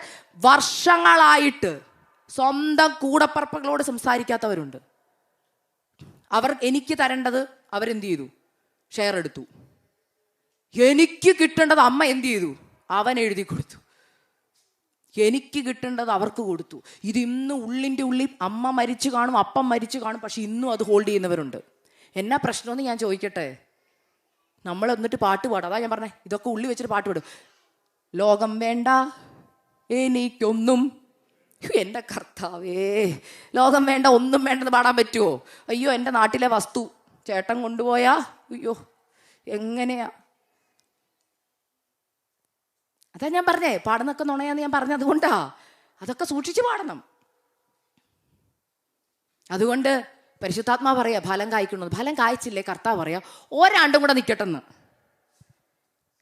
വർഷങ്ങളായിട്ട് സ്വന്തം കൂടപ്പിറപ്പുകളോട് സംസാരിക്കാത്തവരുണ്ട്. അവർ എനിക്ക് തരേണ്ടത് അവരെന്ത് ചെയ്തു? ഷെയർ എടുത്തു. എനിക്ക് കിട്ടേണ്ടത് അമ്മ എന്ത് ചെയ്തു? അവൻ എഴുതി കൊടുത്തു. എനിക്ക് കിട്ടേണ്ടത് അവർക്ക് കൊടുത്തു. ഇത് ഇന്നും ഉള്ളിൻ്റെ ഉള്ളിൽ അമ്മ മരിച്ചു കാണും, അപ്പം മരിച്ചു കാണും, പക്ഷെ ഇന്നും അത് ഹോൾഡ് ചെയ്യുന്നവരുണ്ട്. എന്നാ പ്രശ്നമെന്ന് ഞാൻ ചോദിക്കട്ടെ? നമ്മൾ എന്നിട്ട് പാട്ട് പാടും. അതാ ഞാൻ പറഞ്ഞേ, ഇതൊക്കെ ഉള്ളി വെച്ചിട്ട് പാട്ട് പാടും. ലോകം വേണ്ട എനിക്കൊന്നും. എൻ്റെ കർത്താവേ, ലോകം വേണ്ട ഒന്നും വേണ്ടെന്ന് പാടാൻ പറ്റുമോ? അയ്യോ, എൻ്റെ നാട്ടിലെ വസ്തു ചേട്ടൻ കൊണ്ടുപോയാ അയ്യോ എങ്ങനെയാ? അതാ ഞാൻ പറഞ്ഞേ, പാടുന്നൊക്കെ നുണയാന്ന് ഞാൻ പറഞ്ഞത്. അതുകൊണ്ടാ അതൊക്കെ സൂക്ഷിച്ച് പാടണം. അതുകൊണ്ട് പരിശുദ്ധാത്മാ പറയാ ഫലം കായ്ക്കുന്നത്. ഫലം കായ്ച്ചില്ലേ കർത്താവ് പറയാ ഒരാണ്ടും കൂടെ നിൽക്കട്ടെന്ന്.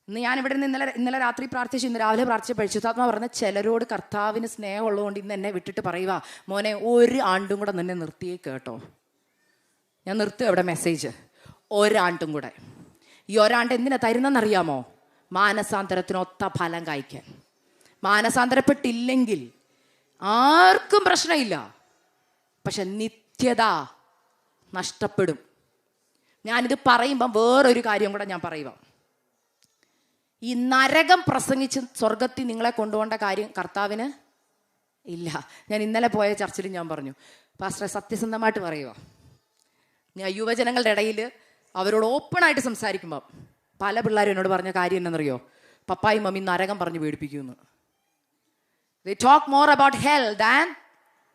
ഇന്ന് ഞാൻ ഇവിടെ നിന്ന് ഇന്നലെ രാത്രി പ്രാർത്ഥിച്ചു, ഇന്ന് രാവിലെ പ്രാർത്ഥിച്ച പരിശുദ്ധാത്മാ പറഞ്ഞ ചിലരോട് കർത്താവിന് സ്നേഹം ഉള്ളതുകൊണ്ട് ഇന്ന് എന്നെ വിട്ടിട്ട് പറയുക, മോനെ ഒരു ആണ്ടും കൂടെ നിന്നെ നിർത്തിയേ കേട്ടോ. ഞാൻ നിർത്തുക ഇവിടെ മെസ്സേജ്. ഒരാണ്ടും കൂടെ. ഈ ഒരാണ്ട് എന്തിനാ തരുന്നെന്നറിയാമോ? മാനസാന്തരത്തിനൊത്ത ഫലം കായ്ക്കാൻ. മാനസാന്തരപ്പെട്ടില്ലെങ്കിൽ ആർക്കും പ്രശ്നമില്ല, പക്ഷെ നിത്യത നഷ്ടപ്പെടും. ഞാനിത് പറയുമ്പം വേറൊരു കാര്യം കൂടെ ഞാൻ പറയുക. ഈ നരകം പ്രസംഗിച്ച് സ്വർഗത്തിൽ നിങ്ങളെ കൊണ്ടുപോകേണ്ട കാര്യം കർത്താവിന് ഇല്ല. ഞാൻ ഇന്നലെ പോയ ചർച്ചിൽ ഞാൻ പറഞ്ഞു, പാസ്റ്ററെ സത്യസന്ധമായിട്ട് പറയുക, ഞാൻ യുവജനങ്ങളുടെ ഇടയിൽ അവരോട് ഓപ്പണായിട്ട് സംസാരിക്കുമ്പോൾ പല പിള്ളേരും എന്നോട് പറഞ്ഞ കാര്യം എന്നറിയോ? പപ്പായും മമ്മി നരകം പറഞ്ഞ് പേടിപ്പിക്കുമെന്ന്. They talk more about hell than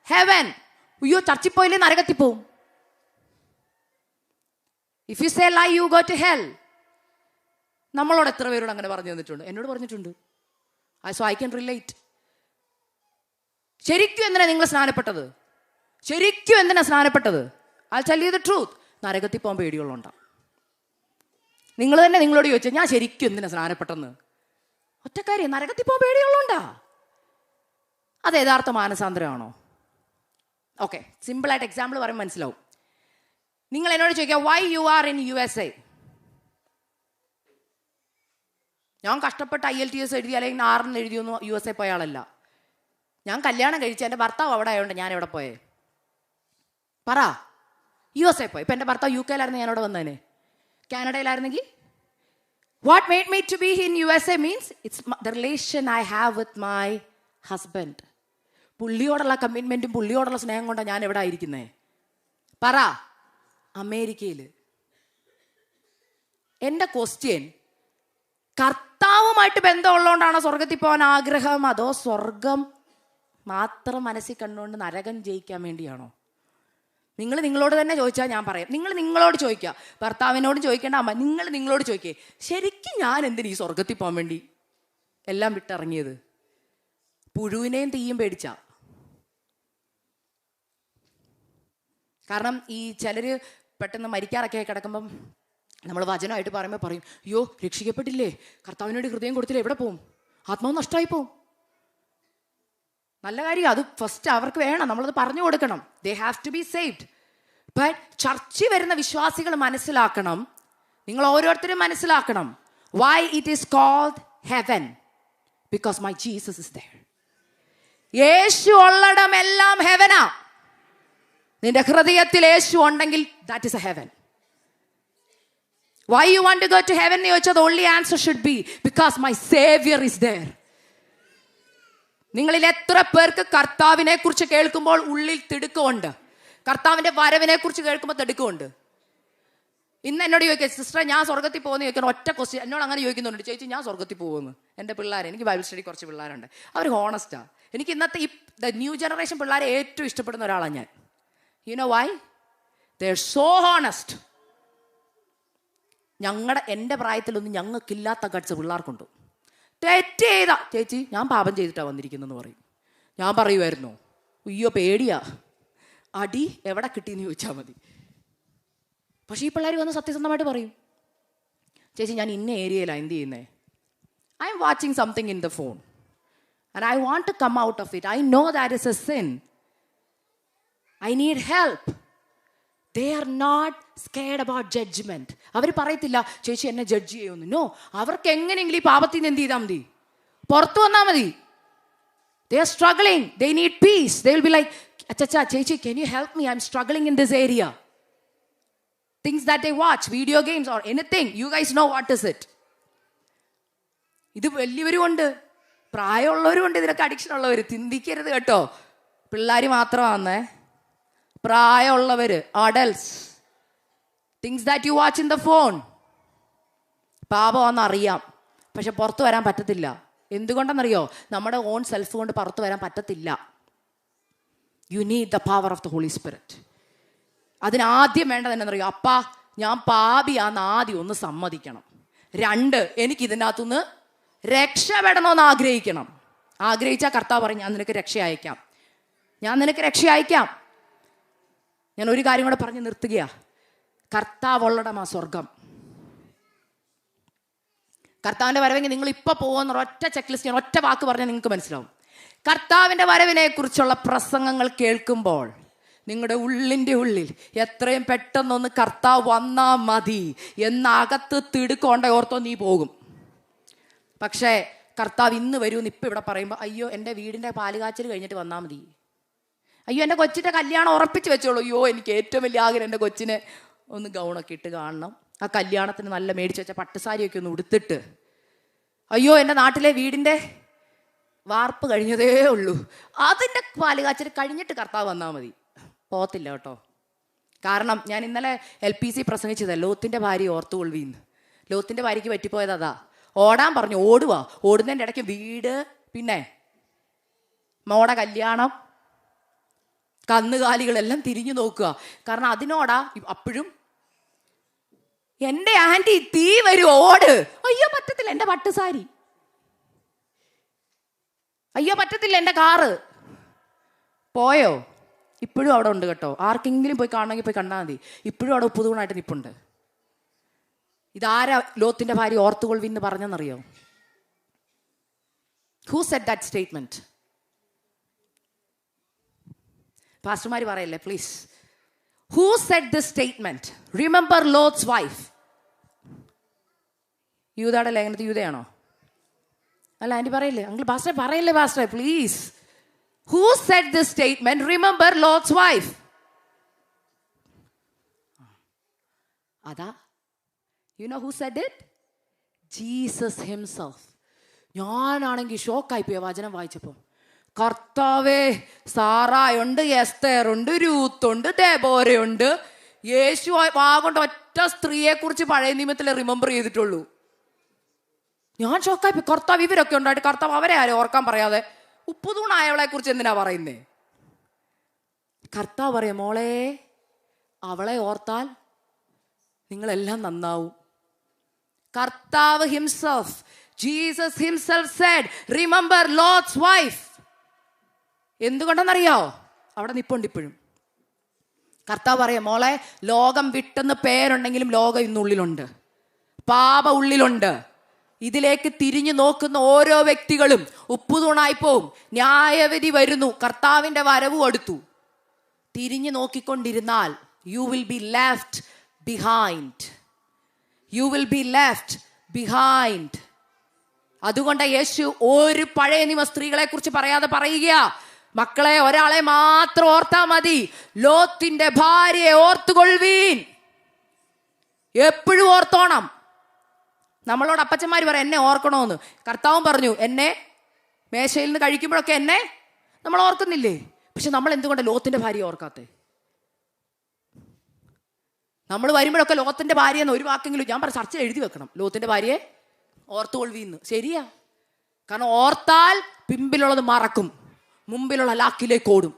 heaven. അയ്യോ, ചർച്ചിൽ പോയില്ലേ നരകത്തിൽ പോവും. If you say lie, you go to hell. നമ്മളോട് എത്ര പേരോട് അങ്ങനെ പറഞ്ഞു തന്നിട്ടുണ്ട്? എന്നോട് പറഞ്ഞിട്ടുണ്ട്. So I can relate. ശരിക്കും എന്തിനാ നിങ്ങൾ സ്നാനപ്പെട്ടത്? ശരിക്കും എന്തിനാ സ്നാനപ്പെട്ടത്? I'll tell you the truth. നരകത്തിൽ പോകാൻ പേടിയുള്ളതുകൊണ്ടാണ്. നിങ്ങൾ തന്നെ നിങ്ങളോട് ചോദിച്ചാൽ ഞാൻ ശരിക്കും എന്തിനാ സ്നാനപ്പെട്ടെന്ന്? ഒറ്റക്കാര്യം, നരകത്തിൽ പോകാൻ പേടിയുള്ളതുകൊണ്ടാ. അത് യഥാർത്ഥ മാനസാന്തരമാണോ? ഓക്കെ, സിമ്പിളായിട്ട് എക്സാമ്പിൾ പറയുമ്പോൾ മനസ്സിലാവും. നിങ്ങൾ എന്നോട് ചോദിക്കുക why you are in USA. ഞാൻ കഷ്ടപ്പെട്ട് IELTS എഴുതി അല്ലെങ്കിൽ 6 എഴുതിയൊന്നും USA പോയ ആളല്ല. ഞാൻ കല്യാണം കഴിച്ച് എൻ്റെ ഭർത്താവ് അവിടെ ആയതുകൊണ്ട് ഞാൻ എവിടെ പോയേ? പറ. USA പോയി. ഇപ്പം എൻ്റെ ഭർത്താവ് UK യിലായിരുന്നു, ഞാൻ അവിടെ വന്നേനെ. കാനഡയിലായിരുന്നെങ്കിൽ what made me to be in USA means it's the relation I have with my husband. പുള്ളിയോടുള്ള കമ്മിറ്റ്മെൻറ്റും പുള്ളിയോടുള്ള സ്നേഹം കൊണ്ടാണ് ഞാൻ എവിടെ ആയിരിക്കുന്നേ? പറ. അമേരിക്കയിൽ. എൻ്റെ ക്വസ്റ്റ്യൻ, കർത്താവുമായിട്ട് ബന്ധമുള്ളതുകൊണ്ടാണോ സ്വർഗത്തിൽ പോകാൻ ആഗ്രഹം, അതോ സ്വർഗം മാത്രം മനസ്സിൽ കണ്ടുകൊണ്ട് നരകം ജയിക്കാൻ വേണ്ടിയാണോ? നിങ്ങൾ നിങ്ങളോട് തന്നെ ചോദിച്ചാൽ ഞാൻ പറയാം. നിങ്ങൾ നിങ്ങളോട് ചോദിക്കുക, ഭർത്താവിനോടും ചോദിക്കേണ്ട, അമ്മ നിങ്ങൾ നിങ്ങളോട് ചോദിക്കേ, ശരിക്കും ഞാൻ എന്തിനു ഈ സ്വർഗത്തിൽ പോകാൻ വേണ്ടി എല്ലാം വിട്ടിറങ്ങിയത്? പുഴുവിനെയും തീയും പേടിച്ച. കാരണം ഈ ചിലർ പെട്ടെന്ന് മരിക്കാറൊക്കെ കിടക്കുമ്പം നമ്മൾ വചനമായിട്ട് പറയുമ്പോൾ പറയും, അയ്യോ രക്ഷിക്കപ്പെട്ടില്ലേ, കർത്താവിനോട് ഹൃദയം കൊടുത്തില്ലേ, എവിടെ പോവും? ആത്മാവ് നഷ്ടമായി പോവും. നല്ല കാര്യം, അത് ഫസ്റ്റ് അവർക്ക് വേണം, നമ്മളത് പറഞ്ഞു കൊടുക്കണം. They have to be saved. But ചർച്ചിൽ വരുന്ന വിശ്വാസികൾ മനസ്സിലാക്കണം, നിങ്ങൾ ഓരോരുത്തരും മനസ്സിലാക്കണം, why it is called heaven, because my Jesus is there. യേശു ഉള്ളിടം എല്ലാം ഹെവനാ. നിന്റെ ഹൃദയത്തിൽ യേശു ഉണ്ടെങ്കിൽ that is a heaven. Why you want to go to heaven? The only answer should be because my Savior is there. നിങ്ങളിൽ എത്ര പേർക്ക് കർത്താവിനെ കുറിച്ച് കേൾക്കുമ്പോൾ ഉള്ളിൽ തിടുക്കമുണ്ട്? കർത്താവിന്റെ വരവിനെ കുറിച്ച് കേൾക്കുമ്പോൾ തിടുക്കമുണ്ട്? ഇന്ന് എന്നോട് ചോദിക്കുക, സിസ്റ്റർ ഞാൻ സ്വർഗത്തിൽ പോകുന്ന ചോദിക്കണം, ഒറ്റ ക്വസ്റ്റ്യൻ എന്നോട് അങ്ങനെ ചോദിക്കുന്നുണ്ട്, ചേച്ചി ഞാൻ സ്വർഗത്തിൽ പോകുമെന്ന്. എൻ്റെ പിള്ളേർ, എനിക്ക് ബൈബിൾ സ്റ്റഡി കുറച്ച് പിള്ളേരുണ്ട്, അവർ ഹോണസ്റ്റാ. എനിക്ക് ഇന്നത്തെ ഈ ന്യൂ ജനറേഷൻ പിള്ളേരെ ഏറ്റവും ഇഷ്ടപ്പെടുന്ന ഒരാളാണ് ഞാൻ. You know why? They are so honest. എൻ്റെ പ്രായത്തിലൊന്നും ഞങ്ങൾക്കില്ലാത്ത ഗട്സ് പിള്ളേർക്കുണ്ട്. തെറ്റ് ചെയ്താ, ചേച്ചി ഞാൻ പാപം ചെയ്തിട്ടാണ് വന്നിരിക്കുന്നതെന്ന് പറയും. ഞാൻ പറയുമായിരുന്നു, അയ്യോ പേടിയാ, അടി എവിടെ കിട്ടിയെന്ന് ചോദിച്ചാൽ മതി. പക്ഷേ ഈ പിള്ളേർ വന്ന് സത്യസന്ധമായിട്ട് പറയും, ചേച്ചി ഞാൻ ഇന്ന ഏരിയയിലാണ് എന്ത് ചെയ്യുന്നത്, I'm watching something in the phone and I want to come out of it. I know that is a sin. I need help. They are not scared about judgment. അവർ പറയത്തില്ല ചേച്ചി എന്നെ ജഡ്ജ് ചെയ്യുമെന്ന്. No, അവർക്ക് എങ്ങനെയെങ്കിലും ഈ പാപത്തിൽ നിന്ന് എന്ത് ചെയ്താൽ മതി, പുറത്തു വന്നാൽ മതി. They are struggling. They need peace. They will be like, അച്ഛാ ചേച്ചി can you help me? I'm struggling in this area. Things that they watch, video games or anything. You guys know what is it. ഇത് വലിയവരും ഉണ്ട്, പ്രായമുള്ളവരും ഉണ്ട്, ഇതിനൊക്കെ addiction ഉള്ളവർ. ചിന്തിക്കരുത് കേട്ടോ, പിള്ളേർ മാത്രമാണേ. പ്രായമുള്ളവർ, adults, things that you watch in the phone. പാപമാണെന്നറിയാം, പക്ഷെ പുറത്തു വരാൻ പറ്റത്തില്ല. എന്തുകൊണ്ടെന്നറിയോ? നമ്മുടെ ഓൺ സെൽഫ് കൊണ്ട് പുറത്തു വരാൻ പറ്റത്തില്ല. You need the power of the holy spirit. അതിനാദ്യം വേണ്ടത് എന്നറിയോ? അപ്പാ ഞാൻ പാപിയാന്ന് ആദ്യം ഒന്ന് സമ്മതിക്കണം. 2, എനിക്ക് ഇതിനകത്തുനിന്ന് രക്ഷപ്പെടണമെന്ന് ആഗ്രഹിക്കണം. ആഗ്രഹിച്ചാൽ കർത്താവ് പറയും, ഞാൻ നിനക്ക് രക്ഷ അയക്കാം, ഞാൻ നിനക്ക് രക്ഷ അയക്കാം. ഞാൻ ഒരു കാര്യം കൂടെ പറഞ്ഞ് നിർത്തുകയാ. കർത്താവുള്ളടമാ സ്വർഗം. കർത്താവിൻ്റെ വരവെങ്കിൽ നിങ്ങൾ ഇപ്പോൾ പോകുന്ന ഒറ്റ ചെക്ക് ലിസ്റ്റ്, ഒറ്റ വാക്ക് പറഞ്ഞാൽ നിങ്ങൾക്ക് മനസ്സിലാവും. കർത്താവിൻ്റെ വരവിനെ കുറിച്ചുള്ള പ്രസംഗങ്ങൾ കേൾക്കുമ്പോൾ നിങ്ങളുടെ ഉള്ളിൻ്റെ ഉള്ളിൽ എത്രയും പെട്ടെന്നൊന്ന് കർത്താവ് വന്നാൽ മതി എന്നകത്ത് തിടുക്കൊണ്ട ഓർത്തോ നീ പോകും. പക്ഷേ കർത്താവ് ഇന്ന് വരുമെന്ന് ഇപ്പം ഇവിടെ പറയുമ്പോൾ, അയ്യോ എൻ്റെ വീടിൻ്റെ പാലുകാച്ചൽ കഴിഞ്ഞിട്ട് വന്നാൽ മതി, അയ്യോ എൻ്റെ കൊച്ചിൻ്റെ കല്യാണം ഉറപ്പിച്ച് വെച്ചോളൂ, അയ്യോ എനിക്ക് ഏറ്റവും വലിയ ആഗ്രഹം എൻ്റെ കൊച്ചിനെ ഒന്ന് ഗൗണൊക്കെ ഇട്ട് കാണണം, ആ കല്യാണത്തിന് നല്ല മേടിച്ച് വെച്ച പട്ടുസാരിയൊക്കെ ഒന്ന് ഉടുത്തിട്ട്, അയ്യോ എൻ്റെ നാട്ടിലെ വീടിൻ്റെ വാർപ്പ് കഴിഞ്ഞതേ ഉള്ളൂ, അതിൻ്റെ പാലുകാച്ചൽ കഴിഞ്ഞിട്ട് കർത്താവ് വന്നാൽ മതി. പോകത്തില്ല കേട്ടോ. കാരണം ഞാൻ ഇന്നലെ LPC പ്രസംഗിച്ചത് ലോത്തിൻ്റെ ഭാര്യ ഓർത്തുകൊള്ളുവീന്ന്. ലോത്തിൻ്റെ ഭാര്യയ്ക്ക് പറ്റിപ്പോയത് അതാ. ഓടാൻ പറഞ്ഞു, ഓടുവാ. ഓടുന്നതിൻ്റെ ഇടയ്ക്ക് വീട്, പിന്നെ മോടെ കല്യാണം, കന്നുകാലികളെല്ലാം തിരിഞ്ഞു നോക്കുക. കാരണം അതിനോടാ അപ്പോഴും എൻ്റെ ആൻറ്റി തീ വരും, ഓട്. അയ്യോ പറ്റത്തില്ല എൻ്റെ പട്ടുസാരി, അയ്യോ പറ്റത്തില്ല എൻ്റെ കാറ്. പോയോ? ഇപ്പോഴും അവിടെ ഉണ്ട് കേട്ടോ. ആർക്കെങ്കിലും പോയി കാണണമെങ്കിൽ പോയി കണ്ടാൽ മതി. ഇപ്പോഴും അവിടെ ഉപ്പുതൂണായിട്ട് നിൽപ്പുണ്ട്. ഇതാരാ ലോത്തിൻ്റെ ഭാര്യ ഓർത്തുകൊള്ളുവിന്ന് പറഞ്ഞെന്നറിയോ? Who said that statement? പാസ്റ്റർമാർ പറയല്ലേ please. Who said this statement? Remember Lot's wife. യൂദയുടെ ലേഖനത്തിൽ യൂദയാണോ? അല്ല, ആൻറ്റി പറയില്ലേ? അങ്കിൾ പാസ്റ്ററെ പറയില്ലേ പാസ്റ്ററെ please. Who said this statement? Remember Lot's wife. അതാ. You know who said it? Jesus himself. ഞാനാണെങ്കിൽ ഷോക്കായിപ്പോയ വചനം വായിച്ചപ്പോൾ. കർത്താവേ, സാറായുണ്ട്, എസ്തേറുണ്ട്, രൂത്തുണ്ട്, ദെബോരയുണ്ട്. യേശു വാഗൊണ്ട ഒറ്റ സ്ത്രീയെ കുറിച്ച് പഴയ നിയമത്തിൽ റിമെമ്പർ ചെയ്തിട്ടുള്ളൂ. ഞാൻ ഷോക്കായിപ്പോയി. കർത്താവ് ഇവരൊക്കെ ഉണ്ടായിട്ട് കർത്താവ് അവരെ ആരും ഓർക്കാൻ പറയാതെ ഉപ്പുതൂണായവളെ കുറിച്ച് എന്തിനാ പറയുന്നേ? കർത്താവ് പറയാം, മോളെ അവളെ ഓർത്താൽ നിങ്ങളെല്ലാം നന്നാവും. കർത്താവ് himself, Jesus himself said, remember Lot's wife. എന്തുകൊണ്ടെന്നറിയോ? അവിടെ നിപ്പുണ്ട് ഇപ്പോഴും. കർത്താവ് പറയാം, മോളെ ലോകം വിട്ടെന്ന് പേരുണ്ടെങ്കിലും ലോകം ഇന്നുള്ളിലുണ്ട്, പാപ ഉള്ളിലുണ്ട്. ഇതിലേക്ക് തിരിഞ്ഞു നോക്കുന്ന ഓരോ വ്യക്തികളും ഉപ്പുതൂണായി പോവും. ന്യായവിധി വരുന്നു, കർത്താവിന്റെ വരവും അടുത്തു. തിരിഞ്ഞു നോക്കിക്കൊണ്ടിരുന്നാൽ you will be left behind. You will be left behind. അതുകൊണ്ട് യേശു ഒരു പഴയ നിയമ സ്ത്രീകളെ കുറിച്ച് പറയാതെ പറയുക, മക്കളെ ഒരാളെ മാത്രം ഓർത്താ മതി, ലോത്തിന്റെ ഭാര്യയെ ഓർത്തുകൊള്ളുവീൻ. എപ്പോഴും ഓർത്തോണം. നമ്മളോട് അപ്പച്ചന്മാർ പറയാം എന്നെ ഓർക്കണോന്ന്. കർത്താവും പറഞ്ഞു, എന്നെ മേശയിൽ നിന്ന് കഴിക്കുമ്പോഴൊക്കെ എന്നെ നമ്മൾ ഓർക്കുന്നില്ലേ? പക്ഷെ നമ്മൾ എന്തുകൊണ്ട് ലോത്തിന്റെ ഭാര്യയെ ഓർക്കാത്തെ? നമ്മൾ വരുമ്പോഴൊക്കെ ലോത്തിന്റെ ഭാര്യയെന്ന് ഒരു വാക്കെങ്കിലും ഞാൻ പറഞ്ഞ ചർച്ച എഴുതി വെക്കണം, ലോത്തിന്റെ ഭാര്യയെ ഓർത്തുകൊള്ളുവീന്ന്. ശരിയാ. കാരണം ഓർത്താൽ പിമ്പിലുള്ളത് മറക്കും, മുമ്പിലുള്ള ലാക്കിലേക്ക് ഓടും.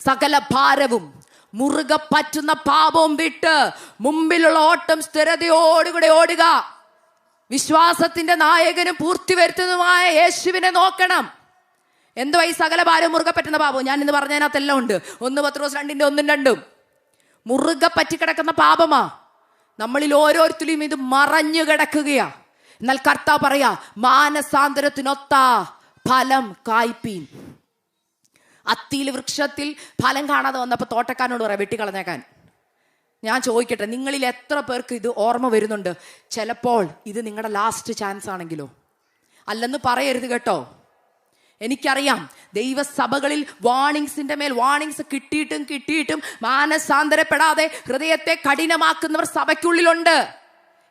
സകല ഭാരവും മുറുകെ പറ്റുന്ന പാപവും വിട്ട് മുമ്പിലുള്ള ഓട്ടം സ്ഥിരതയോടുകൂടെ ഓടുക. വിശ്വാസത്തിന്റെ നായകനും പൂർത്തി വരുത്തുന്നതുമായ യേശുവിനെ നോക്കണം. എന്തോ ഈ സകല ഭാരം മുറുകെ പറ്റുന്ന പാപം ഞാൻ ഇന്ന് പറഞ്ഞതിനകത്തെല്ലാം ഉണ്ട്. 1 പത്രോസ് 2:1-2 മുറുകെ പറ്റിക്കിടക്കുന്ന പാപമാ. നമ്മളിൽ ഓരോരുത്തരും ഇത് മറഞ്ഞു കിടക്കുകയാ. എന്നാൽ കർത്താവ് പറയാ, മാനസാന്തരത്തിനൊത്ത ഫലം കായ്പീൻ. അത്തിയിൽ വൃക്ഷത്തിൽ ഫലം കാണാതെ വന്നപ്പോൾ തോട്ടക്കാരനോട് പറയാം വെട്ടിക്കളഞ്ഞേക്കാൻ. ഞാൻ ചോദിക്കട്ടെ, നിങ്ങളിൽ എത്ര പേർക്ക് ഇത് ഓർമ്മ വരുന്നുണ്ട്? ചിലപ്പോൾ ഇത് നിങ്ങളുടെ ലാസ്റ്റ് ചാൻസ് ആണെങ്കിലോ? അല്ലെന്ന് പറയരുത് കേട്ടോ. എനിക്കറിയാം ദൈവസഭകളിൽ വാണിങ്സിന്റെ മേൽ വാണിങ്സ് കിട്ടിയിട്ടും മാനസാന്തരപ്പെടാതെ ഹൃദയത്തെ കഠിനമാക്കുന്നവർ സഭയ്ക്കുള്ളിലുണ്ട്.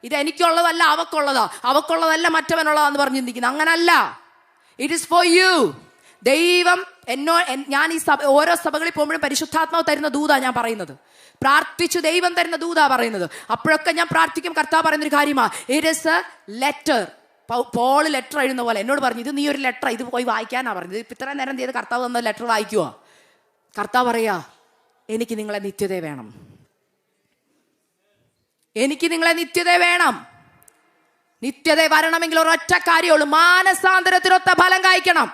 ഇത് എനിക്കുള്ളതല്ല അവക്കുള്ളതാ, അവക്കുള്ളതല്ല മറ്റവനുള്ളതാന്ന് പറഞ്ഞ് ചിന്തിക്കുന്നത്. അങ്ങനല്ല. It is for you. ദൈവം ഞാൻ ഈ ഓരോ സഭകളിൽ പോകുമ്പോഴും പരിശുദ്ധാത്മാവ് തരുന്ന ദൂതാ ഞാൻ പറയുന്നത്. പ്രാർത്ഥിച്ചു ദൈവം തരുന്ന ദൂതാ പറയുന്നത്. അപ്പോഴൊക്കെ ഞാൻ പ്രാർത്ഥിക്കും. കർത്താവ് പറയുന്നൊരു കാര്യമാണ്, it is a letter. Paul letter എഴുതുന്ന പോലെ എന്നോട് പറഞ്ഞു, ഇത് നീ ഒരു ലെറ്റർ, ഇത് പോയി വായിക്കാനാ പറഞ്ഞത്. ഇപ്പം ഇത്രയും നേരം ചെയ്ത് കർത്താവ് തന്ന ലെറ്റർ വായിക്കുവാ. കർത്താവ് പറയാ, എനിക്ക് നിങ്ങളെ നിത്യത വേണം, എനിക്ക് നിങ്ങളെ നിത്യത വേണം. നിത്യത വരണമെങ്കിൽ ഒരൊറ്റ കാര്യമുള്ളൂ, മാനസാന്തരത്തിനൊത്ത ഫലം കായ്ക്കണം.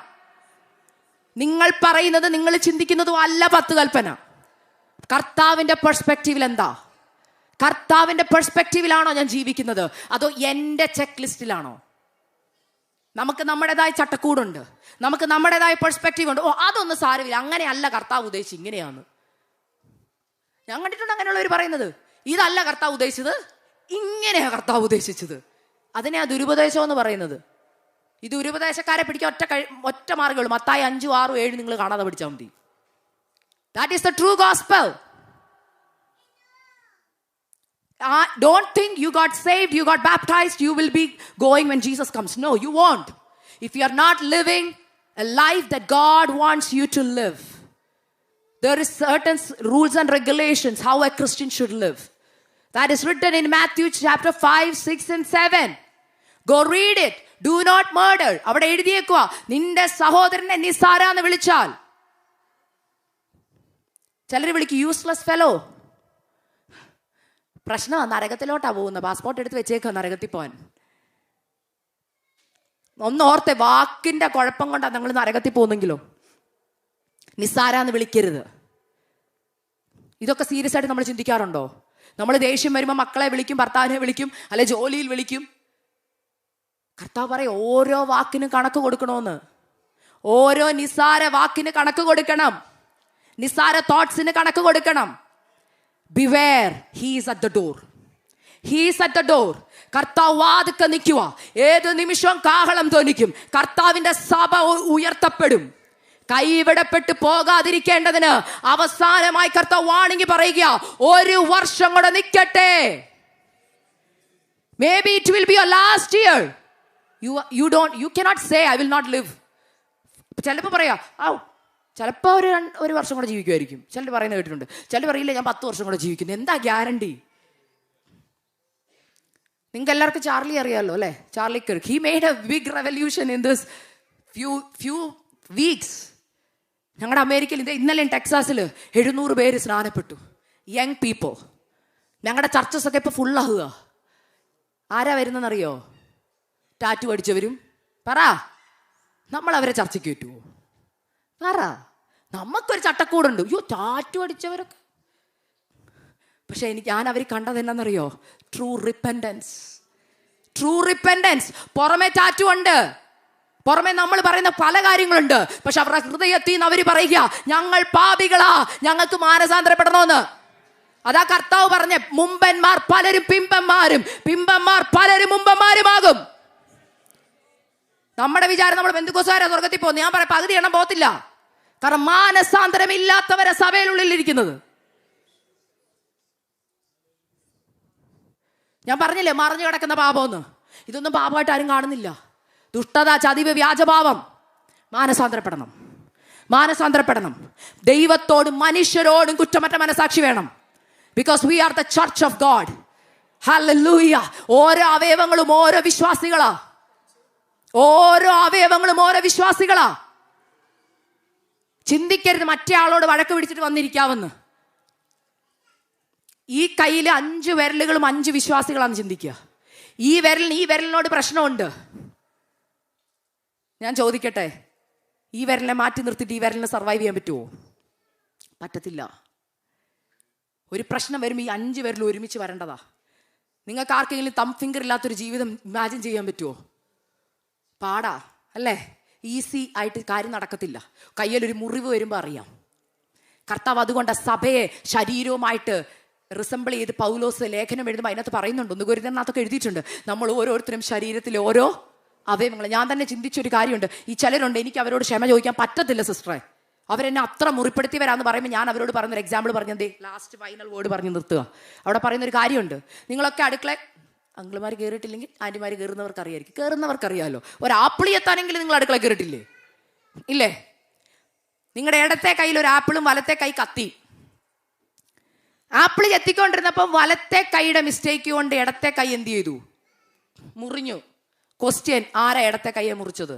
നിങ്ങൾ പറയുന്നത് നിങ്ങൾ ചിന്തിക്കുന്നതും അല്ല 10 കൽപ്പന. കർത്താവിന്റെ പെർസ്പെക്റ്റീവിൽ എന്താ? കർത്താവിന്റെ പെർസ്പെക്റ്റീവിലാണോ ഞാൻ ജീവിക്കുന്നത്, അതോ എൻ്റെ ചെക്ക് ലിസ്റ്റിലാണോ? നമുക്ക് നമ്മുടേതായ ചട്ടക്കൂടുണ്ട്, നമുക്ക് നമ്മുടേതായ പെർസ്പെക്റ്റീവ് ഉണ്ട്. ഓ അതൊന്നും സാരമില്ല, അങ്ങനെയല്ല കർത്താവ് ഉദ്ദേശിച്ചത്, ഇങ്ങനെയാണ്. ഞാൻ കണ്ടിട്ടുണ്ട് അങ്ങനെയുള്ളവർ പറയുന്നത്, ഇതല്ല കർത്താവ് ഉദ്ദേശിച്ചത്, ഇങ്ങനെയാ കർത്താവ് ഉദ്ദേശിച്ചത്. അതിനെയാ ദുരുപദേശം എന്ന് പറയുന്നത്. ഈ ദുരുപദേശക്കാരെ പിടിക്കാൻ ഒറ്റ മാർഗ്ഗമുള്ളൂ. മത്തായി 5, 6, 7 നിങ്ങൾ കാണാതെ പഠിച്ചാൽ മതി. That is the true gospel. Don't think you got saved, you got baptized, you will be going when Jesus comes. No, you won't. If you are not living a life that God wants you to live, there is certain rules and regulations how a Christian should live. That is written in Matthew chapter 5, 6 and 7. Go read it. Do not murder. അവിടെ എഴുതിയേക്കുക, നിന്റെ സഹോദരനെ നിസ്സാരാന്ന് വിളിച്ചാൽ. ചിലർ വിളിക്കും useless fellow. പ്രശ്നം നരകത്തിലോട്ടാ പോകുന്ന. Passport എടുത്ത് വെച്ചേക്കുക നരകത്തിൽ പോവാൻ. ഒന്നോർത്തെ, വാക്കിന്റെ കുഴപ്പം കൊണ്ടാണ് നിങ്ങൾ നരകത്തിൽ പോകുന്നെങ്കിലോ. നിസ്സാരാന്ന് വിളിക്കരുത്. ഇതൊക്കെ സീരിയസ് ആയിട്ട് നമ്മൾ ചിന്തിക്കാറുണ്ടോ? നമ്മൾ ദേഷ്യം വരുമ്പോൾ മക്കളെ വിളിക്കും, ഭർത്താവിനെ വിളിക്കും, അല്ലെ ജോലിയിൽ വിളിക്കും. കർത്താവ് പറയും ഓരോ വാക്കിനും കണക്ക് കൊടുക്കണമെന്ന്. ഓരോ നിസ്സാര വാക്കിന് കണക്ക് കൊടുക്കണം, നിസ്സാര തോട്ട്സിന് കണക്ക് കൊടുക്കണം. Beware, he is at the door. He is at the door. കർത്താവ് വാതിൽക്കൽ നിൽക്കുക. ഏത് നിമിഷവും കാഹളം ധ്വനിക്കും. കർത്താവിന്റെ സഭ ഉയർത്തപ്പെടും. കൈവിടപ്പെട്ടു പോകാതിരിക്കേണ്ടതിന് അവസാനമായി കർത്താവ് വാണിംഗ് പറയുക, 1 വർഷം കൂടെ നിൽക്കട്ടെ. Maybe it will be your last year. You cannot say I will not live. ചിലപ്പോൾ പറയാ, ചിലപ്പോൾ ഒരു വർഷം കൂടെ ജീവിക്കുമായിരിക്കും. ചിലർ പറയുന്നത് കേട്ടിട്ടുണ്ട്. ചിലർ പറയില്ല ഞാൻ 10 വർഷം കൂടെ ജീവിക്കുന്നു. എന്താ ഗ്യാരണ്ടി? നിങ്ങൾക്ക് എല്ലാവർക്കും ചാർലി അറിയാമല്ലോ അല്ലേ? Charlie Kirk. He made a big revolution in this few weeks. ഞങ്ങളുടെ അമേരിക്കയിൽ ഇന്നലെ ടെക്സാസിൽ 700 പേര് സ്നാനപ്പെട്ടു. Young people. ഞങ്ങളുടെ ചർച്ചസ് ഒക്കെ ഇപ്പോൾ ഫുള്ളാവുക. ആരാ വരുന്നതെന്നറിയോ? ടാറ്റു അടിച്ചവരും. പറ, നമ്മൾ അവരെ ചർച്ചയ്ക്ക് കിട്ടുമോ? പറ. നമുക്കൊരു ചട്ടക്കൂടുണ്ട്. അയ്യോ, ടാറ്റു അടിച്ചവരൊക്കെ. പക്ഷെ ഞാൻ അവർ കണ്ടത് എന്നാന്നറിയോ? True repentance. True repentance. പുറമെ ടാറ്റു ഉണ്ട്, പുറമെ നമ്മൾ പറയുന്ന പല കാര്യങ്ങളുണ്ട്. പക്ഷെ അവരുടെ ഹൃദയത്തിൽ നിന്ന് അവർ പറയുക, ഞങ്ങൾ പാപികളാ, ഞങ്ങൾക്ക് മാനസാന്തരപ്പെടണമെന്ന്. അതാ കർത്താവ് പറഞ്ഞ, മുമ്പന്മാർ പലരും പിമ്പന്മാരും, പിമ്പന്മാർ പലരും മുമ്പന്മാരുമാകും. നമ്മുടെ വിചാരം നമ്മൾ ബന്ധുക്കോസുകാരാ സ്വർഗത്തിൽ പോകുന്നു. ഞാൻ പറയാം, പകുതി എണ്ണം പോകത്തില്ല. കാരണം മാനസാന്തരമില്ലാത്തവരെ സഭയിലുള്ളിലിരിക്കുന്നത്. ഞാൻ പറഞ്ഞില്ലേ മറിഞ്ഞു കിടക്കുന്ന പാപമെന്ന്. ഇതൊന്നും പാപമായിട്ട് ആരും കാണുന്നില്ല. ദുഷ്ടത, ചതിവ്, വ്യാജഭാവം. മാനസാന്തരപ്പെടണം, മാനസാന്തരപ്പെടണം. ദൈവത്തോടും മനുഷ്യരോടും കുറ്റമറ്റ മനസാക്ഷി വേണം. Because we are the church of God. Hallelujah. ഓരോ അവയവങ്ങളും ഓരോ വിശ്വാസികളാ. ഓരോ അവയവങ്ങളും ഓരോ വിശ്വാസികളാ. ചിന്തിക്കരുത് മറ്റേ ആളോട് വഴക്ക് പിടിച്ചിട്ട് വന്നിരിക്കാമെന്ന്. ഈ കയ്യിൽ 5 വിരലുകളും 5 വിശ്വാസികളാണെന്ന് ചിന്തിക്കുക. ഈ വിരലിനോട് പ്രശ്നമുണ്ട്. ഞാൻ ചോദിക്കട്ടെ, ഈ വിരലിനെ മാറ്റി നിർത്തിയിട്ട് ഈ വിരലിനെ സർവൈവ് ചെയ്യാൻ പറ്റുമോ? പറ്റത്തില്ല. ഒരു പ്രശ്നം വരുമ്പോൾ ഈ 5 വിരലും ഒരുമിച്ച് വരേണ്ടതാ. നിങ്ങൾക്ക് ആർക്കെങ്കിലും തം ഫിംഗർ ഇല്ലാത്തൊരു ജീവിതം ഇമാജിൻ ചെയ്യാൻ പറ്റുമോ? പാടാ അല്ലേ? ഈസി ആയിട്ട് കാര്യം നടക്കത്തില്ല. കയ്യിലൊരു മുറിവ് വരുമ്പോൾ അറിയാം. കർത്താവ് അതുകൊണ്ട് സഭയെ ശരീരവുമായിട്ട് റിസംബിൾ ചെയ്ത് പൗലോസ് ലേഖനം എഴുതുമ്പോൾ അതിനകത്ത് പറയുന്നുണ്ട്. 1 കൊരിന്ത്യനകത്തൊക്കെ എഴുതിയിട്ടുണ്ട്, നമ്മൾ ഓരോരുത്തരും ശരീരത്തിലെ ഓരോ അവയവങ്ങൾ. ഞാൻ തന്നെ ചിന്തിച്ചൊരു കാര്യമുണ്ട്. ഈ ചിലരുണ്ട്, എനിക്ക് അവരോട് ക്ഷമ ചോദിക്കാൻ പറ്റത്തില്ല സിസ്റ്ററെ. അവരെന്നെ അത്ര മുറിപ്പെടുത്തിയവരാന്ന് പറയുമ്പോൾ ഞാൻ അവരോട് പറയുന്നൊരു എക്സാമ്പിൾ പറഞ്ഞതേ, ലാസ്റ്റ് ഫൈനൽ വേർഡ് പറഞ്ഞ് നിർത്തുക. അവിടെ പറയുന്നൊരു കാര്യമുണ്ട്. നിങ്ങളൊക്കെ അടുക്കള അങ്കിളുമാർ കയറിയിട്ടില്ലെങ്കിൽ ആൻറ്റിമാർ കയറുന്നവർക്ക് അറിയായിരിക്കും. കയറുന്നവർക്ക് അറിയാമല്ലോ. ഒരു ആപ്പിളി എത്താനെങ്കിലും നിങ്ങൾ അടുക്കള കയറിയിട്ടില്ലേ? ഇല്ലേ? നിങ്ങളുടെ ഇടത്തെ കയ്യിൽ ഒരു ആപ്പിളും വലത്തെ കൈ കത്തി. ആപ്പിൾ എത്തിക്കൊണ്ടിരുന്നപ്പം വലത്തെ കൈയുടെ മിസ്റ്റേക്ക് കൊണ്ട് ഇടത്തെ കൈ എന്ത് ചെയ്തു? മുറിഞ്ഞു. ക്വസ്റ്റ്യൻ, ആരാ ഇടത്തെ കൈയെ മുറിച്ചത്?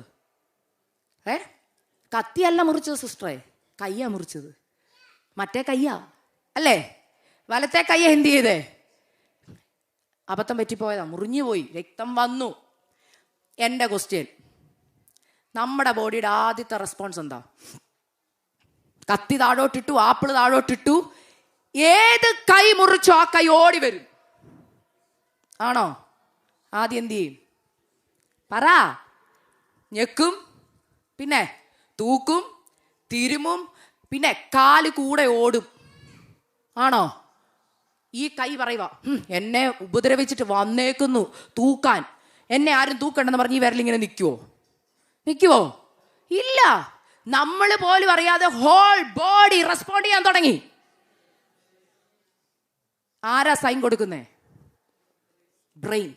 കത്തിയല്ല മുറിച്ചത് സിസ്റ്ററെ, കയ്യാ മുറിച്ചത്. മറ്റേ കയ്യാ അല്ലേ? വലത്തെ കയ്യ എന്ത് ചെയ്തേ? അബദ്ധം പറ്റിപ്പോയതാ, മുറിഞ്ഞു പോയി, രക്തം വന്നു. എൻ്റെ ക്വസ്റ്റ്യൻ, നമ്മുടെ ബോഡിയുടെ ആദ്യത്തെ റെസ്പോൺസ് എന്താ? കത്തി താഴോട്ടിട്ടു, ആപ്പിള് താഴോട്ടിട്ടു, ഏത് കൈ മുറിച്ചോ ആ കൈ ഓടി വരും. ആണോ? ആദ്യം എന്ത് ചെയ്യും? പറ. ഞെക്കും, പിന്നെ തൂക്കും, തിരുമും, പിന്നെ കാല് കൂടെ ഓടും. ആണോ? ഈ കൈ പറയുക, എന്നെ ഉപദ്രവിച്ചിട്ട് വന്നേക്കുന്നു തൂക്കാൻ, എന്നെ ആരും തൂക്കണ്ടെന്ന് പറഞ്ഞ് ഈ വിരലിങ്ങനെ നിൽക്കുവോ? ഇല്ല. നമ്മൾ പോലും അറിയാതെ ഹോൾ ബോഡി റെസ്പോണ്ട് ചെയ്യാൻ തുടങ്ങി. ആരാ സൈൻ കൊടുക്കുന്നേ? ബ്രെയിൻ,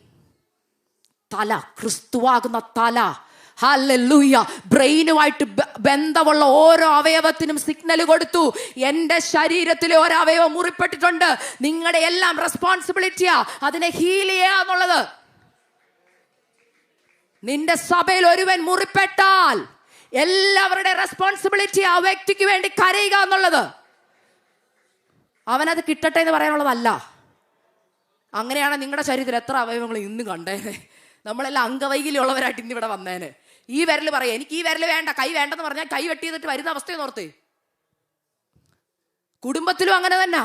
തല, ക്രിസ്തുവാകുന്ന തല. ഹല്ലേലൂയ. ബ്രെയിനുമായിട്ട് ബന്ധമുള്ള ഓരോ അവയവത്തിനും സിഗ്നൽ കൊടുത്തു. എൻ്റെ ശരീരത്തിലെ ഓരോ അവയവം മുറിപ്പെട്ടിട്ടുണ്ട്, നിങ്ങളുടെ എല്ലാം റെസ്പോൺസിബിലിറ്റിയാ അതിനെ ഹീൽ ചെയ്യുക എന്നുള്ളത്. നിന്റെ സഭയിൽ ഒരുവൻ മുറിപ്പെട്ടാൽ എല്ലാവരുടെ റെസ്പോൺസിബിലിറ്റി ആ വ്യക്തിക്ക് വേണ്ടി കരയുക എന്നുള്ളത്. അവനത് കിട്ടട്ടെ എന്ന് പറയാനുള്ളതല്ല. അങ്ങനെയാണ് നിങ്ങളുടെ ശരീരത്തിൽ എത്ര അവയവങ്ങൾ ഇന്ന് കണ്ടേനെ. നമ്മളെല്ലാം അംഗവൈകല്യമുള്ളവരായിട്ട് ഇന്നിവിടെ വന്നേനെ. ഈ വിരൽ പറയാം, എനിക്ക് ഈ വിരൽ വേണ്ട, കൈ വേണ്ടെന്ന് പറഞ്ഞാൽ കൈ വെട്ടി ചെയ്തിട്ട് വരുന്ന അവസ്ഥയെന്ന് ഓർത്ത്. കുടുംബത്തിലും അങ്ങനെ തന്നെ.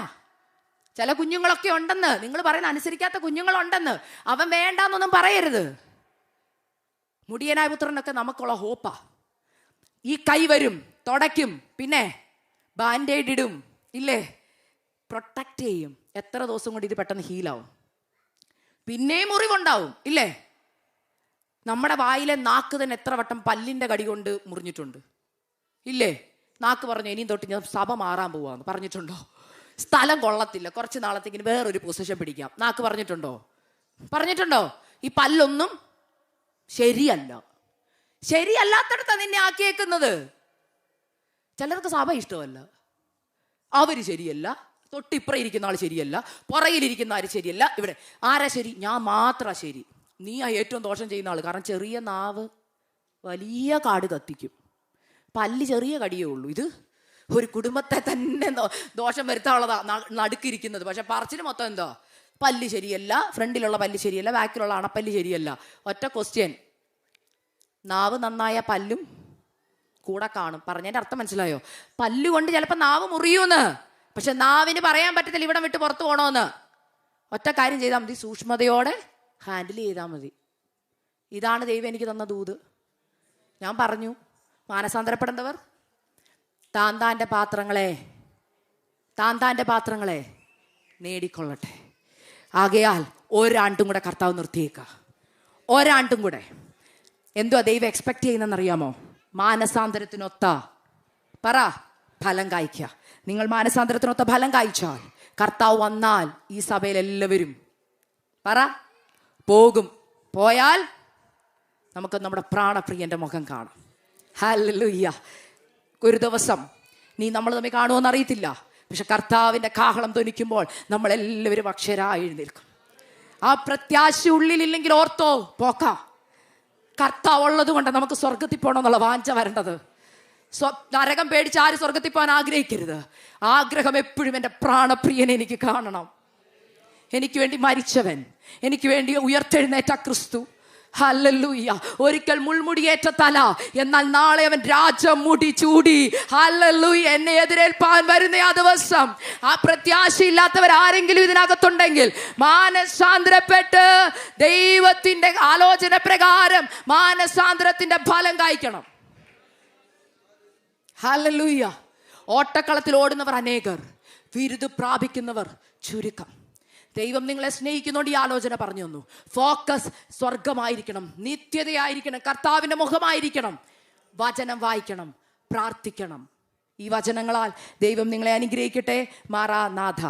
ചില കുഞ്ഞുങ്ങളൊക്കെ ഉണ്ടെന്ന്, നിങ്ങൾ പറയുന്ന അനുസരിക്കാത്ത കുഞ്ഞുങ്ങളുണ്ടെന്ന്. അവൻ വേണ്ടാന്നൊന്നും പറയരുത്. മുടിയനായ പുത്രനൊക്കെ നമുക്കുള്ള ഹോപ്പാ. ഈ കൈ വരും, തുടയ്ക്കും, പിന്നെ ബാൻഡേഡ് ഇടും, ഇല്ലേ? പ്രൊട്ടക്റ്റ് ചെയ്യും. എത്ര ദിവസം കൊണ്ട് ഇത് പെട്ടെന്ന് ഹീലാവും. പിന്നെയും മുറിവുണ്ടാവും ഇല്ലേ? നമ്മുടെ വായിലെ നാക്ക് തന്നെ എത്ര വട്ടം പല്ലിൻ്റെ കടി കൊണ്ട് മുറിഞ്ഞിട്ടുണ്ട് ഇല്ലേ? നാക്ക് പറഞ്ഞു ഇനിയും തൊട്ട് ഞാൻ സഭ മാറാൻ പോവാന്ന് പറഞ്ഞിട്ടുണ്ടോ? സ്ഥലം കൊള്ളത്തില്ല, കുറച്ച് നാളത്തേക്കിന് വേറൊരു പൊസിഷൻ പിടിക്കാം, നാക്ക് പറഞ്ഞിട്ടുണ്ടോ? ഈ പല്ലൊന്നും ശരിയല്ലാത്തടത്താണ് നിന്നെ ആക്കിയേക്കുന്നത്. ചിലർക്ക് സഭ ഇഷ്ടമല്ല, അവര് ശരിയല്ല, തൊട്ടിപ്പുറം ഇരിക്കുന്ന ആൾ ശരിയല്ല, പുറകിലിരിക്കുന്ന ആര് ശരിയല്ല. ഇവിടെ ആരാ ശരി? ഞാൻ മാത്രം ശരി. നീ ആ ഏറ്റവും ദോഷം ചെയ്യുന്ന ആൾ. കാരണം ചെറിയ നാവ് വലിയ കാട് കത്തിക്കും, പല്ല് ചെറിയ കടിയേ ഉള്ളൂ. ഇത് ഒരു കുടുംബത്തെ തന്നെ ദോഷം വരുത്താനുള്ളതാ നടുക്കിരിക്കുന്നത്. പക്ഷെ പറച്ചിന് മൊത്തം എന്തോ? പല്ല് ശരിയല്ല, ഫ്രണ്ടിലുള്ള പല്ല് ശരിയല്ല, ബാക്കിലുള്ള അണപ്പല്ല് ശരിയല്ല. ഒറ്റ ക്വസ്റ്റ്യൻ, നാവ് നന്നായ പല്ലും കൂടെ കാണും. പറഞ്ഞതിൻ്റെ അർത്ഥം മനസ്സിലായോ? പല്ലുകൊണ്ട് ചിലപ്പോൾ നാവ് മുറിയൂന്ന്, പക്ഷെ നാവിന് പറയാൻ പറ്റത്തില്ല ഇവിടം വിട്ട് പുറത്തു പോകണമെന്ന്. ഒറ്റ കാര്യം ചെയ്താൽ മതി, സൂക്ഷ്മതയോടെ ഹാൻഡിൽ ചെയ്താൽ മതി. ഇതാണ് ദൈവം എനിക്ക് തന്ന ദൂത്. ഞാൻ പറഞ്ഞു, മാനസാന്തരപ്പെടേണ്ടവർ താന്താൻ്റെ പാത്രങ്ങളെ നേടിക്കൊള്ളട്ടെ. ആകയാൽ ഒരാണ്ടും കൂടെ കർത്താവ് നിർത്തിയേക്കുക. ഒരാണ്ടും കൂടെ. എന്തുവാ ദൈവം എക്സ്പെക്ട് ചെയ്യുന്നതെന്നറിയാമോ? മാനസാന്തരത്തിനൊത്ത ഫലം കായ്ക്കുക. നിങ്ങൾ മാനസാന്തരത്തിനൊത്ത ഫലം കായ്ച്ചാൽ, കർത്താവ് വന്നാൽ ഈ സഭയിൽ എല്ലാവരും പോകും. പോയാൽ നമുക്ക് നമ്മുടെ പ്രാണപ്രിയന്റെ മുഖം കാണാം. ഹല്ലേലൂയ. ഒരു ദിവസം നമ്മൾ തമ്മിൽ കാണുമെന്ന് അറിയത്തില്ല, പക്ഷെ കർത്താവിന്റെ കാഹളം ധ്വനിക്കുമ്പോൾ നമ്മളെല്ലാവരും അക്ഷരായി എഴുന്നേൽക്കും. ആ പ്രത്യാശ ഉള്ളിലില്ലെങ്കിൽ ഓർത്തോ പോക്കാം. കർത്താവ് ഉള്ളത് കൊണ്ട് നമുക്ക് സ്വർഗത്തിൽ പോകണമെന്നുള്ള വാഞ്ച വരേണ്ടത്. നരകം പേടിച്ച് ആര് സ്വർഗത്തിൽ പോകാൻ ആഗ്രഹിക്കരുത്. ആഗ്രഹം എപ്പോഴും എൻ്റെ പ്രാണപ്രിയനെ എനിക്ക് കാണണം. എനിക്ക് വേണ്ടി മരിച്ചവൻ, എനിക്ക് വേണ്ടി ഉയർത്തെഴുന്നേറ്റ ക്രിസ്തു. ഹല്ലേലൂയ. ഒരിക്കൽ മുൾമുടിയേറ്റ തല, എന്നാൽ നാളെ അവൻ രാജമുടി ചൂടി. ഹല്ലേലൂയ. എന്നെ എതിരേൽപ്പാൻ വരുന്ന ആ ദിവസം. ആ പ്രത്യാശയില്ലാത്തവർ ആരെങ്കിലും ഇതിനകത്തുണ്ടെങ്കിൽ മാനസാന്തരപ്പെട്ട് ദൈവത്തിന്റെ ആലോചന പ്രകാരം മാനസാന്തരത്തിന്റെ ഫലം കായ്ക്കണം. ഹല്ലേലൂയ. ഓട്ടക്കളത്തിൽ ഓടുന്നവർ അനേകർ, വിരുദ് പ്രാപിക്കുന്നവർ ചുരുക്കം. ദൈവം നിങ്ങളെ സ്നേഹിക്കുന്നോണ്ട് ഈ ആലോചന പറഞ്ഞു തന്നു. ഫോക്കസ് സ്വർഗമായിരിക്കണം, നിത്യതയായിരിക്കണം, കർത്താവിന്റെ മുഖമായിരിക്കണം. വചനം വായിക്കണം, പ്രാർത്ഥിക്കണം. ഈ വചനങ്ങളാൽ ദൈവം നിങ്ങളെ അനുഗ്രഹിക്കട്ടെ. മാറാനാഥ.